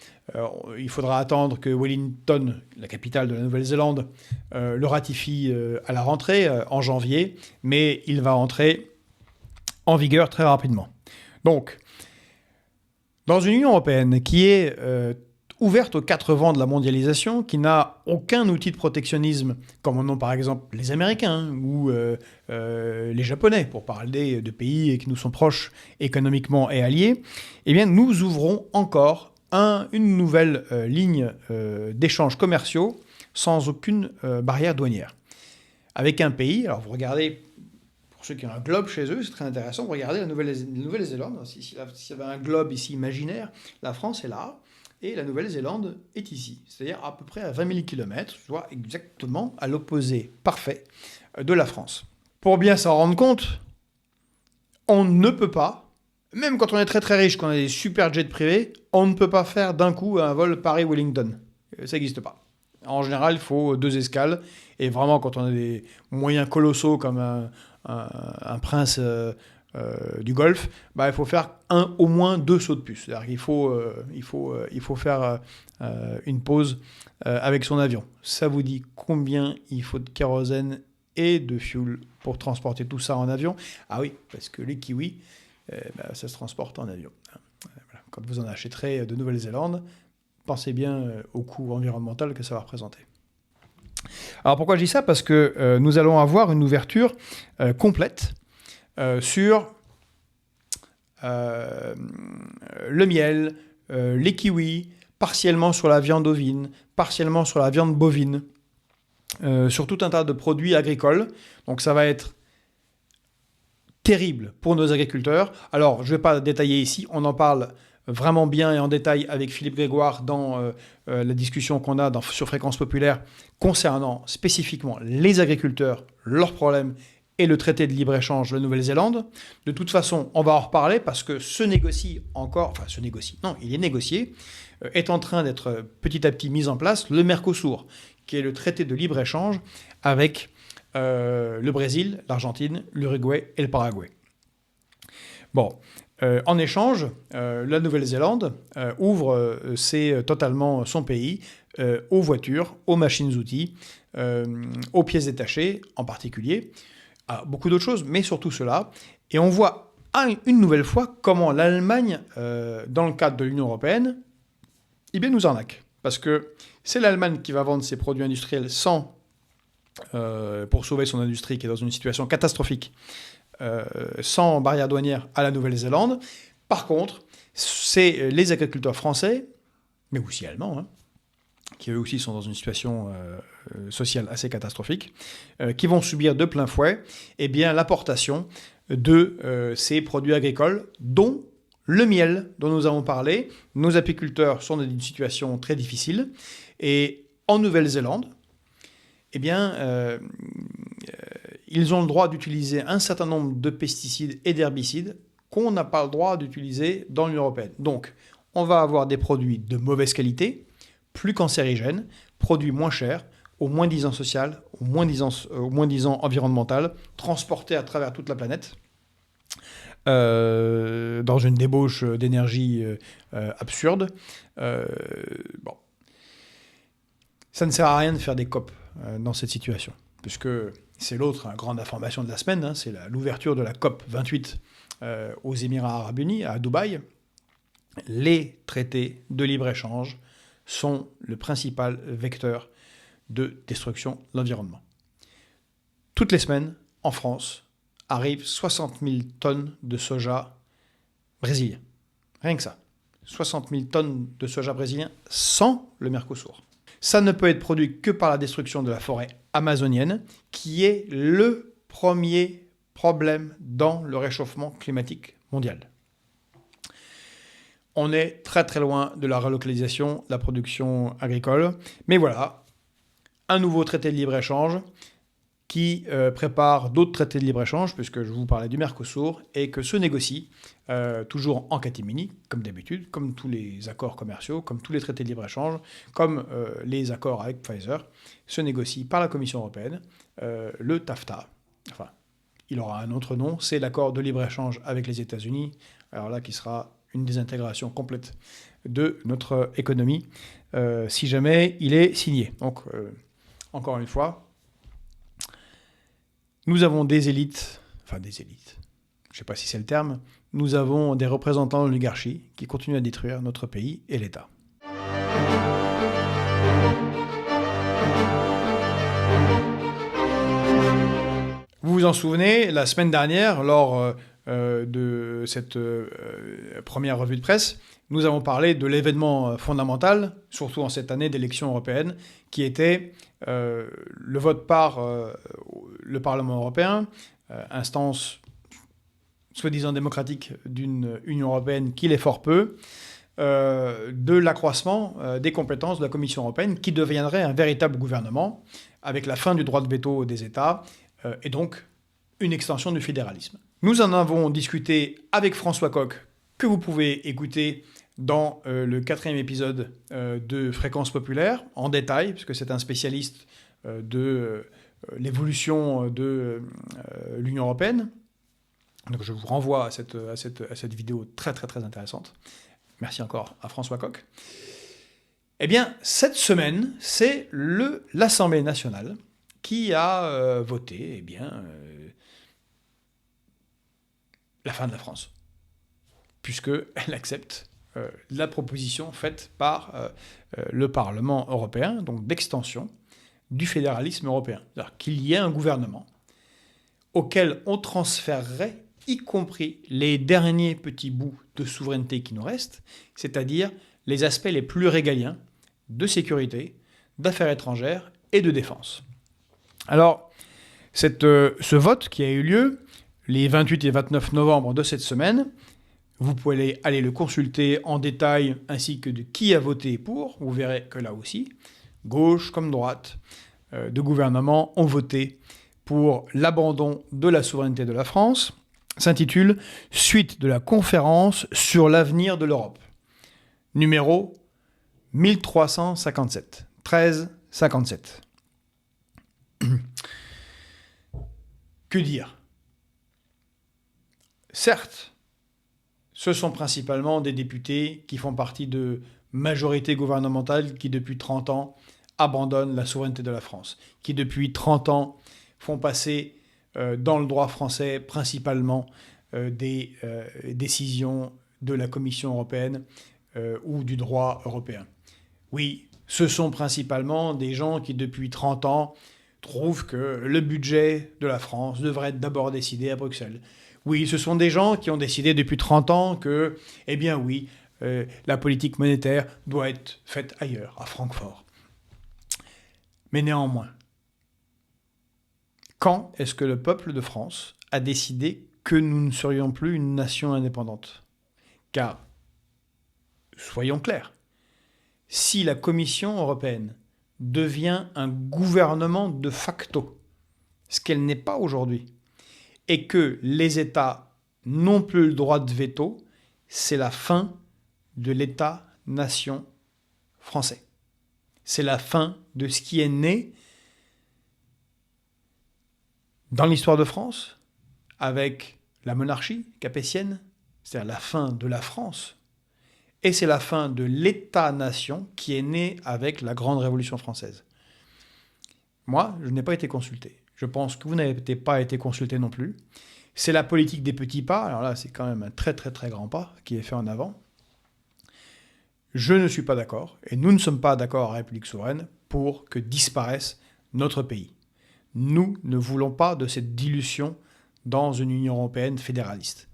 Il faudra attendre que Wellington, la capitale de la Nouvelle-Zélande, le ratifie à la rentrée, en janvier, mais il va entrer en vigueur très rapidement. Donc, dans une Union européenne qui est ouverte aux quatre vents de la mondialisation, qui n'a aucun outil de protectionnisme, comme en ont par exemple les Américains ou les Japonais, pour parler de pays qui nous sont proches économiquement et alliés, eh bien, nous ouvrons encore une nouvelle ligne d'échanges commerciaux sans aucune barrière douanière. Avec un pays, alors vous regardez, pour ceux qui ont un globe chez eux, c'est très intéressant, vous regardez la Nouvelle-Zélande, s'il y avait un globe ici imaginaire, la France est là, et la Nouvelle-Zélande est ici, c'est-à-dire à peu près à 20 000 km, soit exactement à l'opposé parfait de la France. Pour bien s'en rendre compte, on ne peut pas, même quand on est très très riche, quand on a des super jets privés, on ne peut pas faire d'un coup un vol Paris-Wellington. Ça n'existe pas. En général, il faut 2 escales. Et vraiment, quand on a des moyens colossaux comme un prince du Golfe, il faut faire au moins 2 sauts de puce. C'est-à-dire qu'il faut faire une pause avec son avion. Ça vous dit combien il faut de kérosène et de fuel pour transporter tout ça en avion? Ah oui, parce que les kiwis, ça se transporte en avion. Voilà. Quand vous en achèterez de Nouvelle-Zélande, pensez bien au coût environnemental que ça va représenter. Alors pourquoi je dis ça? Parce que nous allons avoir une ouverture complète sur le miel, les kiwis, partiellement sur la viande ovine, partiellement sur la viande bovine, sur tout un tas de produits agricoles. Donc ça va être terrible pour nos agriculteurs. Alors, je ne vais pas détailler ici, on en parle vraiment bien et en détail avec Philippe Grégoire dans la discussion qu'on a sur Fréquence Populaire concernant spécifiquement les agriculteurs, leurs problèmes et le traité de libre-échange de la Nouvelle-Zélande. De toute façon, on va en reparler parce que il est négocié, est en train d'être petit à petit mis en place le Mercosur, qui est le traité de libre-échange avec le Brésil, l'Argentine, l'Uruguay et le Paraguay. Bon, en échange, la Nouvelle-Zélande ouvre totalement son pays aux voitures, aux machines-outils, aux pièces détachées en particulier, à beaucoup d'autres choses, mais surtout cela. Et on voit une nouvelle fois comment l'Allemagne, dans le cadre de l'Union européenne, nous arnaque. Parce que c'est l'Allemagne qui va vendre ses produits industriels pour sauver son industrie qui est dans une situation catastrophique, sans barrière douanière à la Nouvelle-Zélande. Par contre, c'est les agriculteurs français, mais aussi allemands, qui eux aussi sont dans une situation sociale assez catastrophique, qui vont subir de plein fouet l'importation de ces produits agricoles, dont le miel dont nous avons parlé. Nos apiculteurs sont dans une situation très difficile. Et en Nouvelle-Zélande, ils ont le droit d'utiliser un certain nombre de pesticides et d'herbicides qu'on n'a pas le droit d'utiliser dans l'Union européenne. Donc, on va avoir des produits de mauvaise qualité, plus cancérigènes, produits moins chers, au moins disant social, au moins disant environnemental, transportés à travers toute la planète, dans une débauche d'énergie absurde. Bon. Ça ne sert à rien de faire des COP dans cette situation, puisque c'est l'autre grande information de la semaine, c'est l'ouverture de la COP 28 aux Émirats Arabes Unis, à Dubaï. Les traités de libre-échange sont le principal vecteur de destruction de l'environnement. Toutes les semaines, en France, arrivent 60 000 tonnes de soja brésilien. Rien que ça. 60 000 tonnes de soja brésilien sans le Mercosur. Ça ne peut être produit que par la destruction de la forêt amazonienne, qui est le premier problème dans le réchauffement climatique mondial. On est très très loin de la relocalisation de la production agricole. Mais voilà, un nouveau traité de libre-échange qui prépare d'autres traités de libre-échange, puisque je vous parlais du Mercosur, et que se négocie, toujours en catimini, comme d'habitude, comme tous les accords commerciaux, comme tous les traités de libre-échange, comme les accords avec Pfizer, se négocie par la Commission européenne, le TAFTA. Enfin, il aura un autre nom, c'est l'accord de libre-échange avec les États-Unis, alors là qui sera une désintégration complète de notre économie, si jamais il est signé. Donc, encore une fois, nous avons des élites, je ne sais pas si c'est le terme, nous avons des représentants de l'oligarchie qui continuent à détruire notre pays et l'État. Vous vous en souvenez, la semaine dernière, lors de cette première revue de presse, nous avons parlé de l'événement fondamental, surtout en cette année d'élection européenne, qui était le vote par le Parlement européen, instance soi-disant démocratique d'une Union européenne qui l'est fort peu, de l'accroissement des compétences de la Commission européenne, qui deviendrait un véritable gouvernement, avec la fin du droit de veto des États, et donc une extension du fédéralisme. Nous en avons discuté avec François Coq, que vous pouvez écouter dans le 4e épisode de Fréquence Populaire, en détail, puisque c'est un spécialiste de l'évolution de l'Union européenne. Donc je vous renvoie à cette vidéo très très très intéressante. Merci encore à François Coq. Eh bien, cette semaine, c'est l'Assemblée nationale qui a voté la fin de la France, puisqu'elle accepte la proposition faite par le Parlement européen, donc d'extension du fédéralisme européen. C'est-à-dire qu'il y ait un gouvernement auquel on transférerait, y compris les derniers petits bouts de souveraineté qui nous restent, c'est-à-dire les aspects les plus régaliens de sécurité, d'affaires étrangères et de défense. Alors, ce vote qui a eu lieu les 28 et 29 novembre de cette semaine, vous pouvez aller le consulter en détail, ainsi que de qui a voté pour. Vous verrez que là aussi, gauche comme droite, de gouvernements ont voté pour l'abandon de la souveraineté de la France, s'intitule « Suite de la conférence sur l'avenir de l'Europe ». Numéro 1357. 1357. Que dire ? Certes, ce sont principalement des députés qui font partie de majorités gouvernementales qui, depuis 30 ans, abandonnent la souveraineté de la France, qui, depuis 30 ans, font passer dans le droit français principalement des décisions de la Commission européenne ou du droit européen. Oui, ce sont principalement des gens qui, depuis 30 ans, trouvent que le budget de la France devrait être d'abord décidé à Bruxelles. Oui, ce sont des gens qui ont décidé depuis 30 ans que, la politique monétaire doit être faite ailleurs, à Francfort. Mais néanmoins, quand est-ce que le peuple de France a décidé que nous ne serions plus une nation indépendante ? Car, soyons clairs, si la Commission européenne devient un gouvernement de facto, ce qu'elle n'est pas aujourd'hui, et que les États n'ont plus le droit de veto, c'est la fin de l'État-nation français. C'est la fin de ce qui est né dans l'histoire de France, avec la monarchie capétienne, c'est-à-dire la fin de la France, et c'est la fin de l'État-nation qui est né avec la Grande Révolution française. Moi, je n'ai pas été consulté. Je pense que vous n'avez pas été consulté non plus. C'est la politique des petits pas. Alors là, c'est quand même un très très très grand pas qui est fait en avant. Je ne suis pas d'accord, et nous ne sommes pas d'accord en République souveraine, pour que disparaisse notre pays. Nous ne voulons pas de cette dilution dans une Union européenne fédéraliste.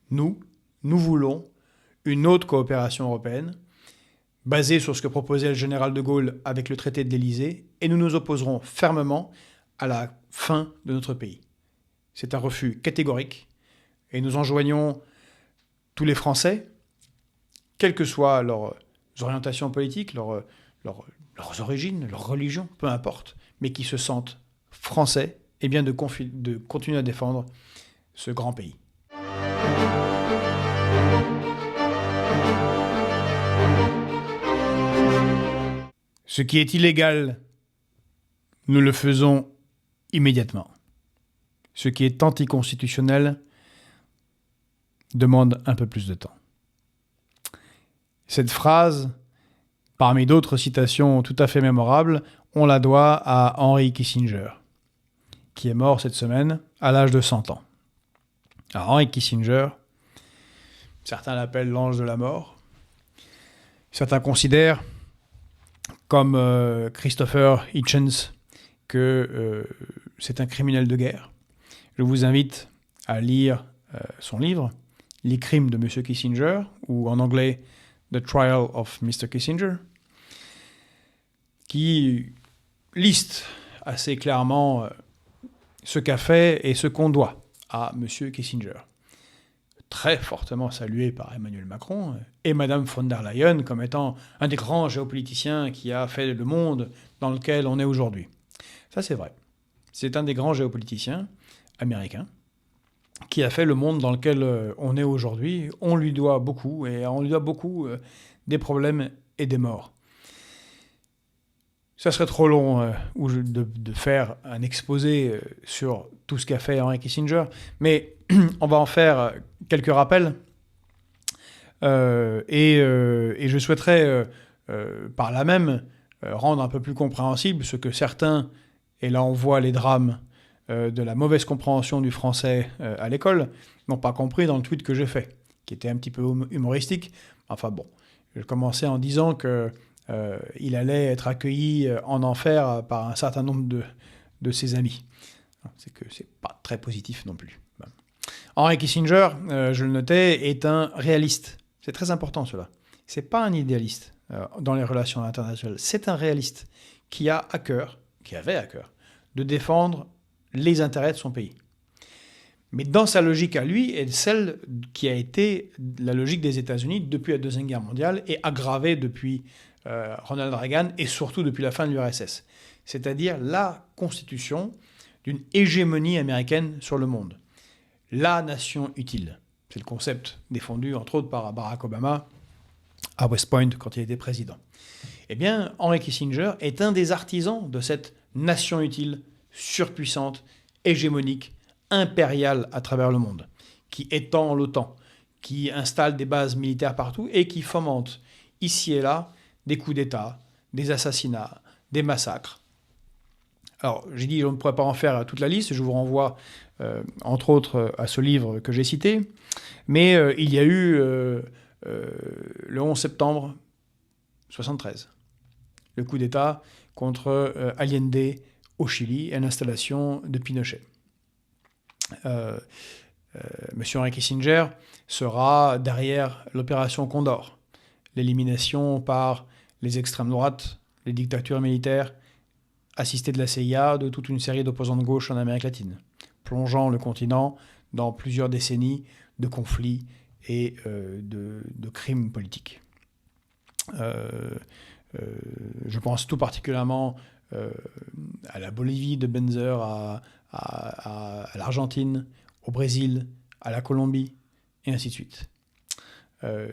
Nous voulons une autre coopération européenne, basée sur ce que proposait le général de Gaulle avec le traité de l'Élysée, et nous nous opposerons fermement à la fin de notre pays. C'est un refus catégorique, et nous enjoignons tous les Français, quelles que soient leurs orientations politiques, leurs origines, leur religion, peu importe, mais qui se sentent français, et bien de continuer à défendre ce grand pays. Ce qui est illégal, nous le faisons immédiatement. Ce qui est anticonstitutionnel demande un peu plus de temps. Cette phrase, parmi d'autres citations tout à fait mémorables, on la doit à Henry Kissinger, qui est mort cette semaine à l'âge de 100 ans. Alors Henry Kissinger, certains l'appellent l'ange de la mort. Certains considèrent, comme Christopher Hitchens, que c'est un criminel de guerre. Je vous invite à lire son livre, Les crimes de M. Kissinger, ou en anglais The Trial of Mr. Kissinger, qui liste assez clairement ce qu'a fait et ce qu'on doit à M. Kissinger. Très fortement salué par Emmanuel Macron et Mme von der Leyen comme étant un des grands géopoliticiens qui a fait le monde dans lequel on est aujourd'hui. Ça, c'est vrai. C'est un des grands géopoliticiens américains qui a fait le monde dans lequel on est aujourd'hui. On lui doit beaucoup, et on lui doit beaucoup des problèmes et des morts. Ça serait trop long de faire un exposé sur tout ce qu'a fait Henry Kissinger, mais on va en faire quelques rappels. Et je souhaiterais, par là même, rendre un peu plus compréhensible ce que certains, et là on voit les drames de la mauvaise compréhension du français à l'école, n'ont pas compris dans le tweet que j'ai fait, qui était un petit peu humoristique. Enfin bon, je commençais en disant que il allait être accueilli en enfer par un certain nombre de ses amis. C'est que c'est pas très positif non plus. Henry Kissinger, je le notais, est un réaliste. C'est très important cela. C'est pas un idéaliste dans les relations internationales. C'est un réaliste qui avait à cœur, de défendre les intérêts de son pays. Mais dans sa logique à lui, et celle qui a été la logique des États-Unis depuis la Deuxième Guerre mondiale et aggravée depuis Ronald Reagan et surtout depuis la fin de l'URSS. C'est-à-dire la constitution d'une hégémonie américaine sur le monde. La nation utile. C'est le concept défendu entre autres par Barack Obama à West Point quand il était président. Eh bien, Henry Kissinger est un des artisans de cette nation utile, surpuissante, hégémonique, impériale à travers le monde, qui étend l'OTAN, qui installe des bases militaires partout et qui fomente ici et là des coups d'État, des assassinats, des massacres. Alors, j'ai dit, je ne pourrais pas en faire toute la liste, je vous renvoie, entre autres, à ce livre que j'ai cité, mais il y a eu le 11 septembre 1973, le coup d'État contre Allende au Chili et l'installation de Pinochet. Monsieur Henry Kissinger sera derrière l'opération Condor, l'élimination par les extrêmes droites, les dictatures militaires assisté de la CIA de toute une série d'opposants de gauche en Amérique latine, plongeant le continent dans plusieurs décennies de conflits et de crimes politiques. Je pense tout particulièrement à la Bolivie de Benzer, à l'Argentine, au Brésil, à la Colombie, et ainsi de suite.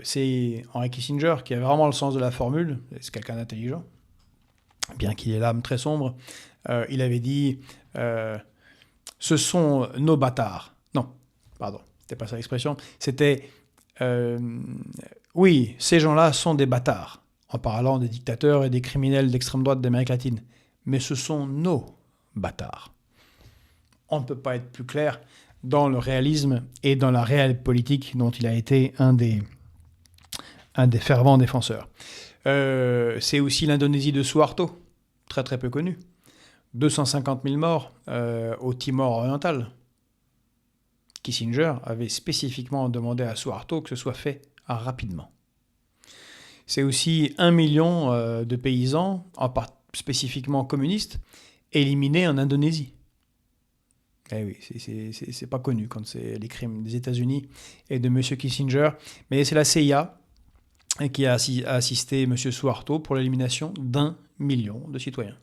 C'est Henry Kissinger qui a vraiment le sens de la formule, c'est quelqu'un d'intelligent, bien qu'il ait l'âme très sombre. Il avait dit « Ce sont nos bâtards ». Non, pardon, c'était pas ça l'expression. C'était « Oui, ces gens-là sont des bâtards », en parlant des dictateurs et des criminels d'extrême droite d'Amérique latine. Mais ce sont nos bâtards. On ne peut pas être plus clair dans le réalisme et dans la réelle politique dont il a été un des fervents défenseurs. C'est aussi l'Indonésie de Suharto, très très peu connue. 250 000 morts au Timor oriental. Kissinger avait spécifiquement demandé à Suharto que ce soit fait rapidement. C'est aussi 1 million de paysans, spécifiquement communistes, éliminés en Indonésie. Eh oui, c'est pas connu quand c'est les crimes des États-Unis et de M. Kissinger, mais c'est la CIA qui a assisté M. Suharto pour l'élimination d'1 million de citoyens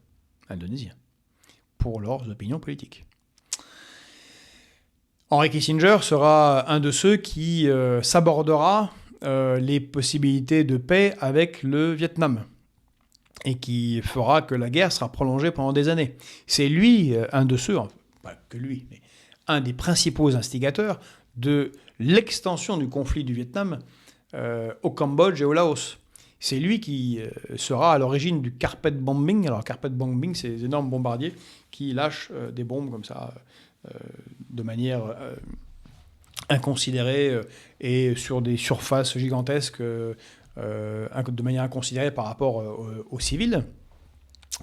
indonésiens pour leurs opinions politiques. Henry Kissinger sera un de ceux qui s'abordera les possibilités de paix avec le Vietnam et qui fera que la guerre sera prolongée pendant des années. C'est lui, un de ceux, pas que lui, mais un des principaux instigateurs de l'extension du conflit du Vietnam au Cambodge et au Laos. C'est lui qui sera à l'origine du carpet bombing. Alors, carpet bombing, c'est des énormes bombardiers qui lâchent des bombes comme ça, de manière inconsidérée et sur des surfaces gigantesques, de manière inconsidérée par rapport aux civils.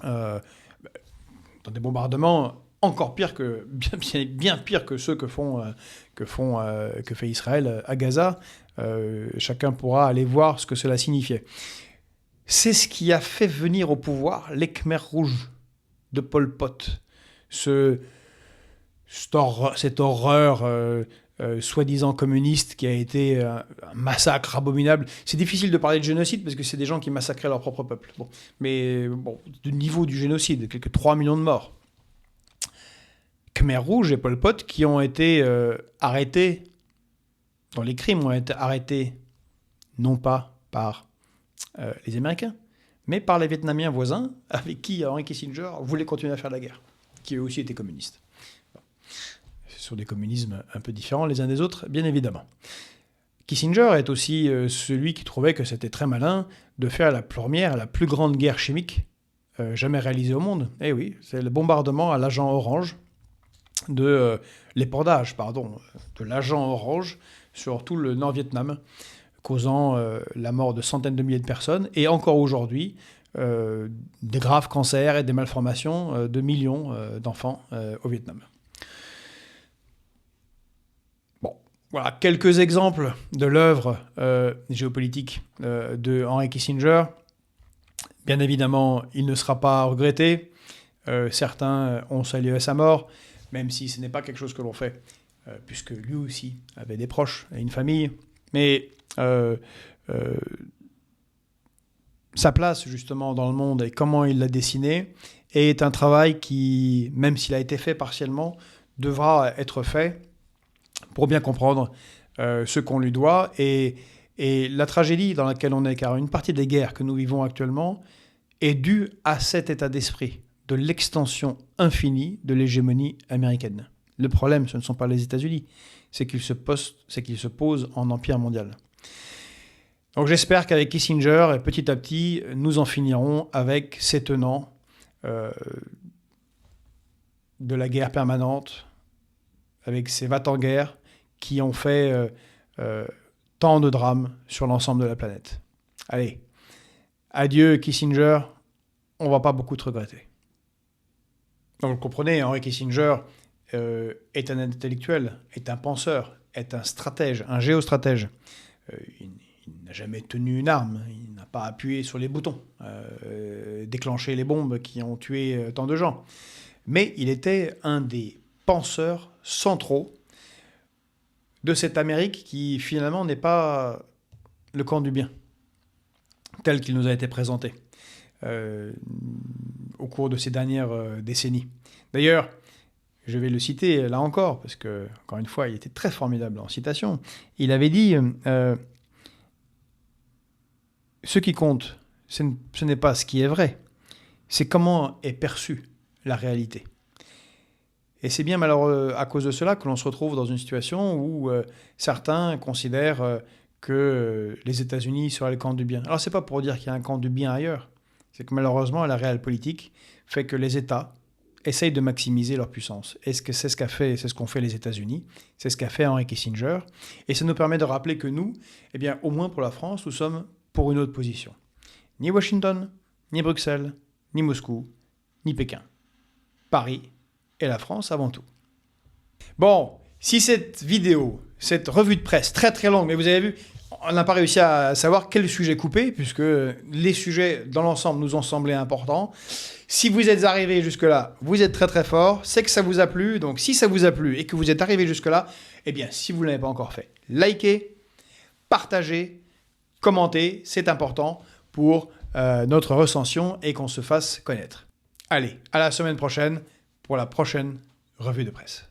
Dans des bombardements encore pires que, bien pires que ceux que fait Israël à Gaza. Chacun pourra aller voir ce que cela signifiait. C'est ce qui a fait venir au pouvoir les Khmers rouges de Pol Pot. Cette horreur soi-disant communiste qui a été un massacre abominable. C'est difficile de parler de génocide parce que c'est des gens qui massacraient leur propre peuple. Bon. Mais du niveau du génocide, quelques 3 millions de morts. Khmer Rouge et Pol Pot qui ont été arrêtés, dont les crimes ont été arrêtés non pas par les Américains, mais par les Vietnamiens voisins avec qui Henry Kissinger voulait continuer à faire la guerre, qui eux aussi étaient communistes. Bon. Sur des communismes un peu différents les uns des autres, bien évidemment. Kissinger est aussi celui qui trouvait que c'était très malin de faire la plus grande guerre chimique jamais réalisée au monde. Eh oui, c'est le bombardement à l'agent orange l'épandage de l'agent orange sur tout le Nord-Vietnam, causant la mort de centaines de milliers de personnes, et encore aujourd'hui, des graves cancers et des malformations de millions d'enfants au Vietnam. Bon, voilà quelques exemples de l'œuvre géopolitique de Henry Kissinger. Bien évidemment, il ne sera pas regretté. Certains ont salué sa mort, même si ce n'est pas quelque chose que l'on fait, puisque lui aussi avait des proches et une famille. Mais sa place, justement, dans le monde et comment il l'a dessiné est un travail qui, même s'il a été fait partiellement, devra être fait pour bien comprendre ce qu'on lui doit et la tragédie dans laquelle on est, car une partie des guerres que nous vivons actuellement est due à cet état d'esprit de l'extension infinie de l'hégémonie américaine. Le problème, ce ne sont pas les États-Unis, c'est qu'ils se posent en empire mondial. Donc j'espère qu'avec Kissinger, petit à petit, nous en finirons avec ces tenants de la guerre permanente, avec ces va-t-en-guerre qui ont fait tant de drames sur l'ensemble de la planète. Allez, adieu Kissinger, on ne va pas beaucoup te regretter. Donc vous comprenez, Henry Kissinger est un intellectuel, est un penseur, est un stratège, un géostratège. il n'a jamais tenu une arme, il n'a pas appuyé sur les boutons, déclenché les bombes qui ont tué tant de gens. Mais il était un des penseurs centraux de cette Amérique qui, finalement, n'est pas le camp du bien, tel qu'il nous a été présenté au cours de ces dernières décennies. D'ailleurs, je vais le citer là encore, parce que, encore une fois, il était très formidable en citation. Il avait dit ce qui compte, ce n'est pas ce qui est vrai, c'est comment est perçue la réalité. Et c'est bien malheureux à cause de cela que l'on se retrouve dans une situation où certains considèrent que les États-Unis seraient le camp du bien. Alors, ce n'est pas pour dire qu'il y a un camp du bien ailleurs. C'est que malheureusement, la réelle politique fait que les États essayent de maximiser leur puissance. Et c'est ce qu'ont fait les États-Unis, c'est ce qu'a fait Henry Kissinger. Et ça nous permet de rappeler que nous, eh bien, au moins pour la France, nous sommes pour une autre position. Ni Washington, ni Bruxelles, ni Moscou, ni Pékin. Paris et la France avant tout. Bon, si cette vidéo, cette revue de presse très très longue, mais vous avez vu, on n'a pas réussi à savoir quel sujet couper, puisque les sujets dans l'ensemble nous ont semblé importants. Si vous êtes arrivé jusque-là, vous êtes très très fort, c'est que ça vous a plu. Donc si ça vous a plu et que vous êtes arrivé jusque-là, eh bien si vous ne l'avez pas encore fait, likez, partagez, commentez, c'est important pour notre recension et qu'on se fasse connaître. Allez, à la semaine prochaine pour la prochaine revue de presse.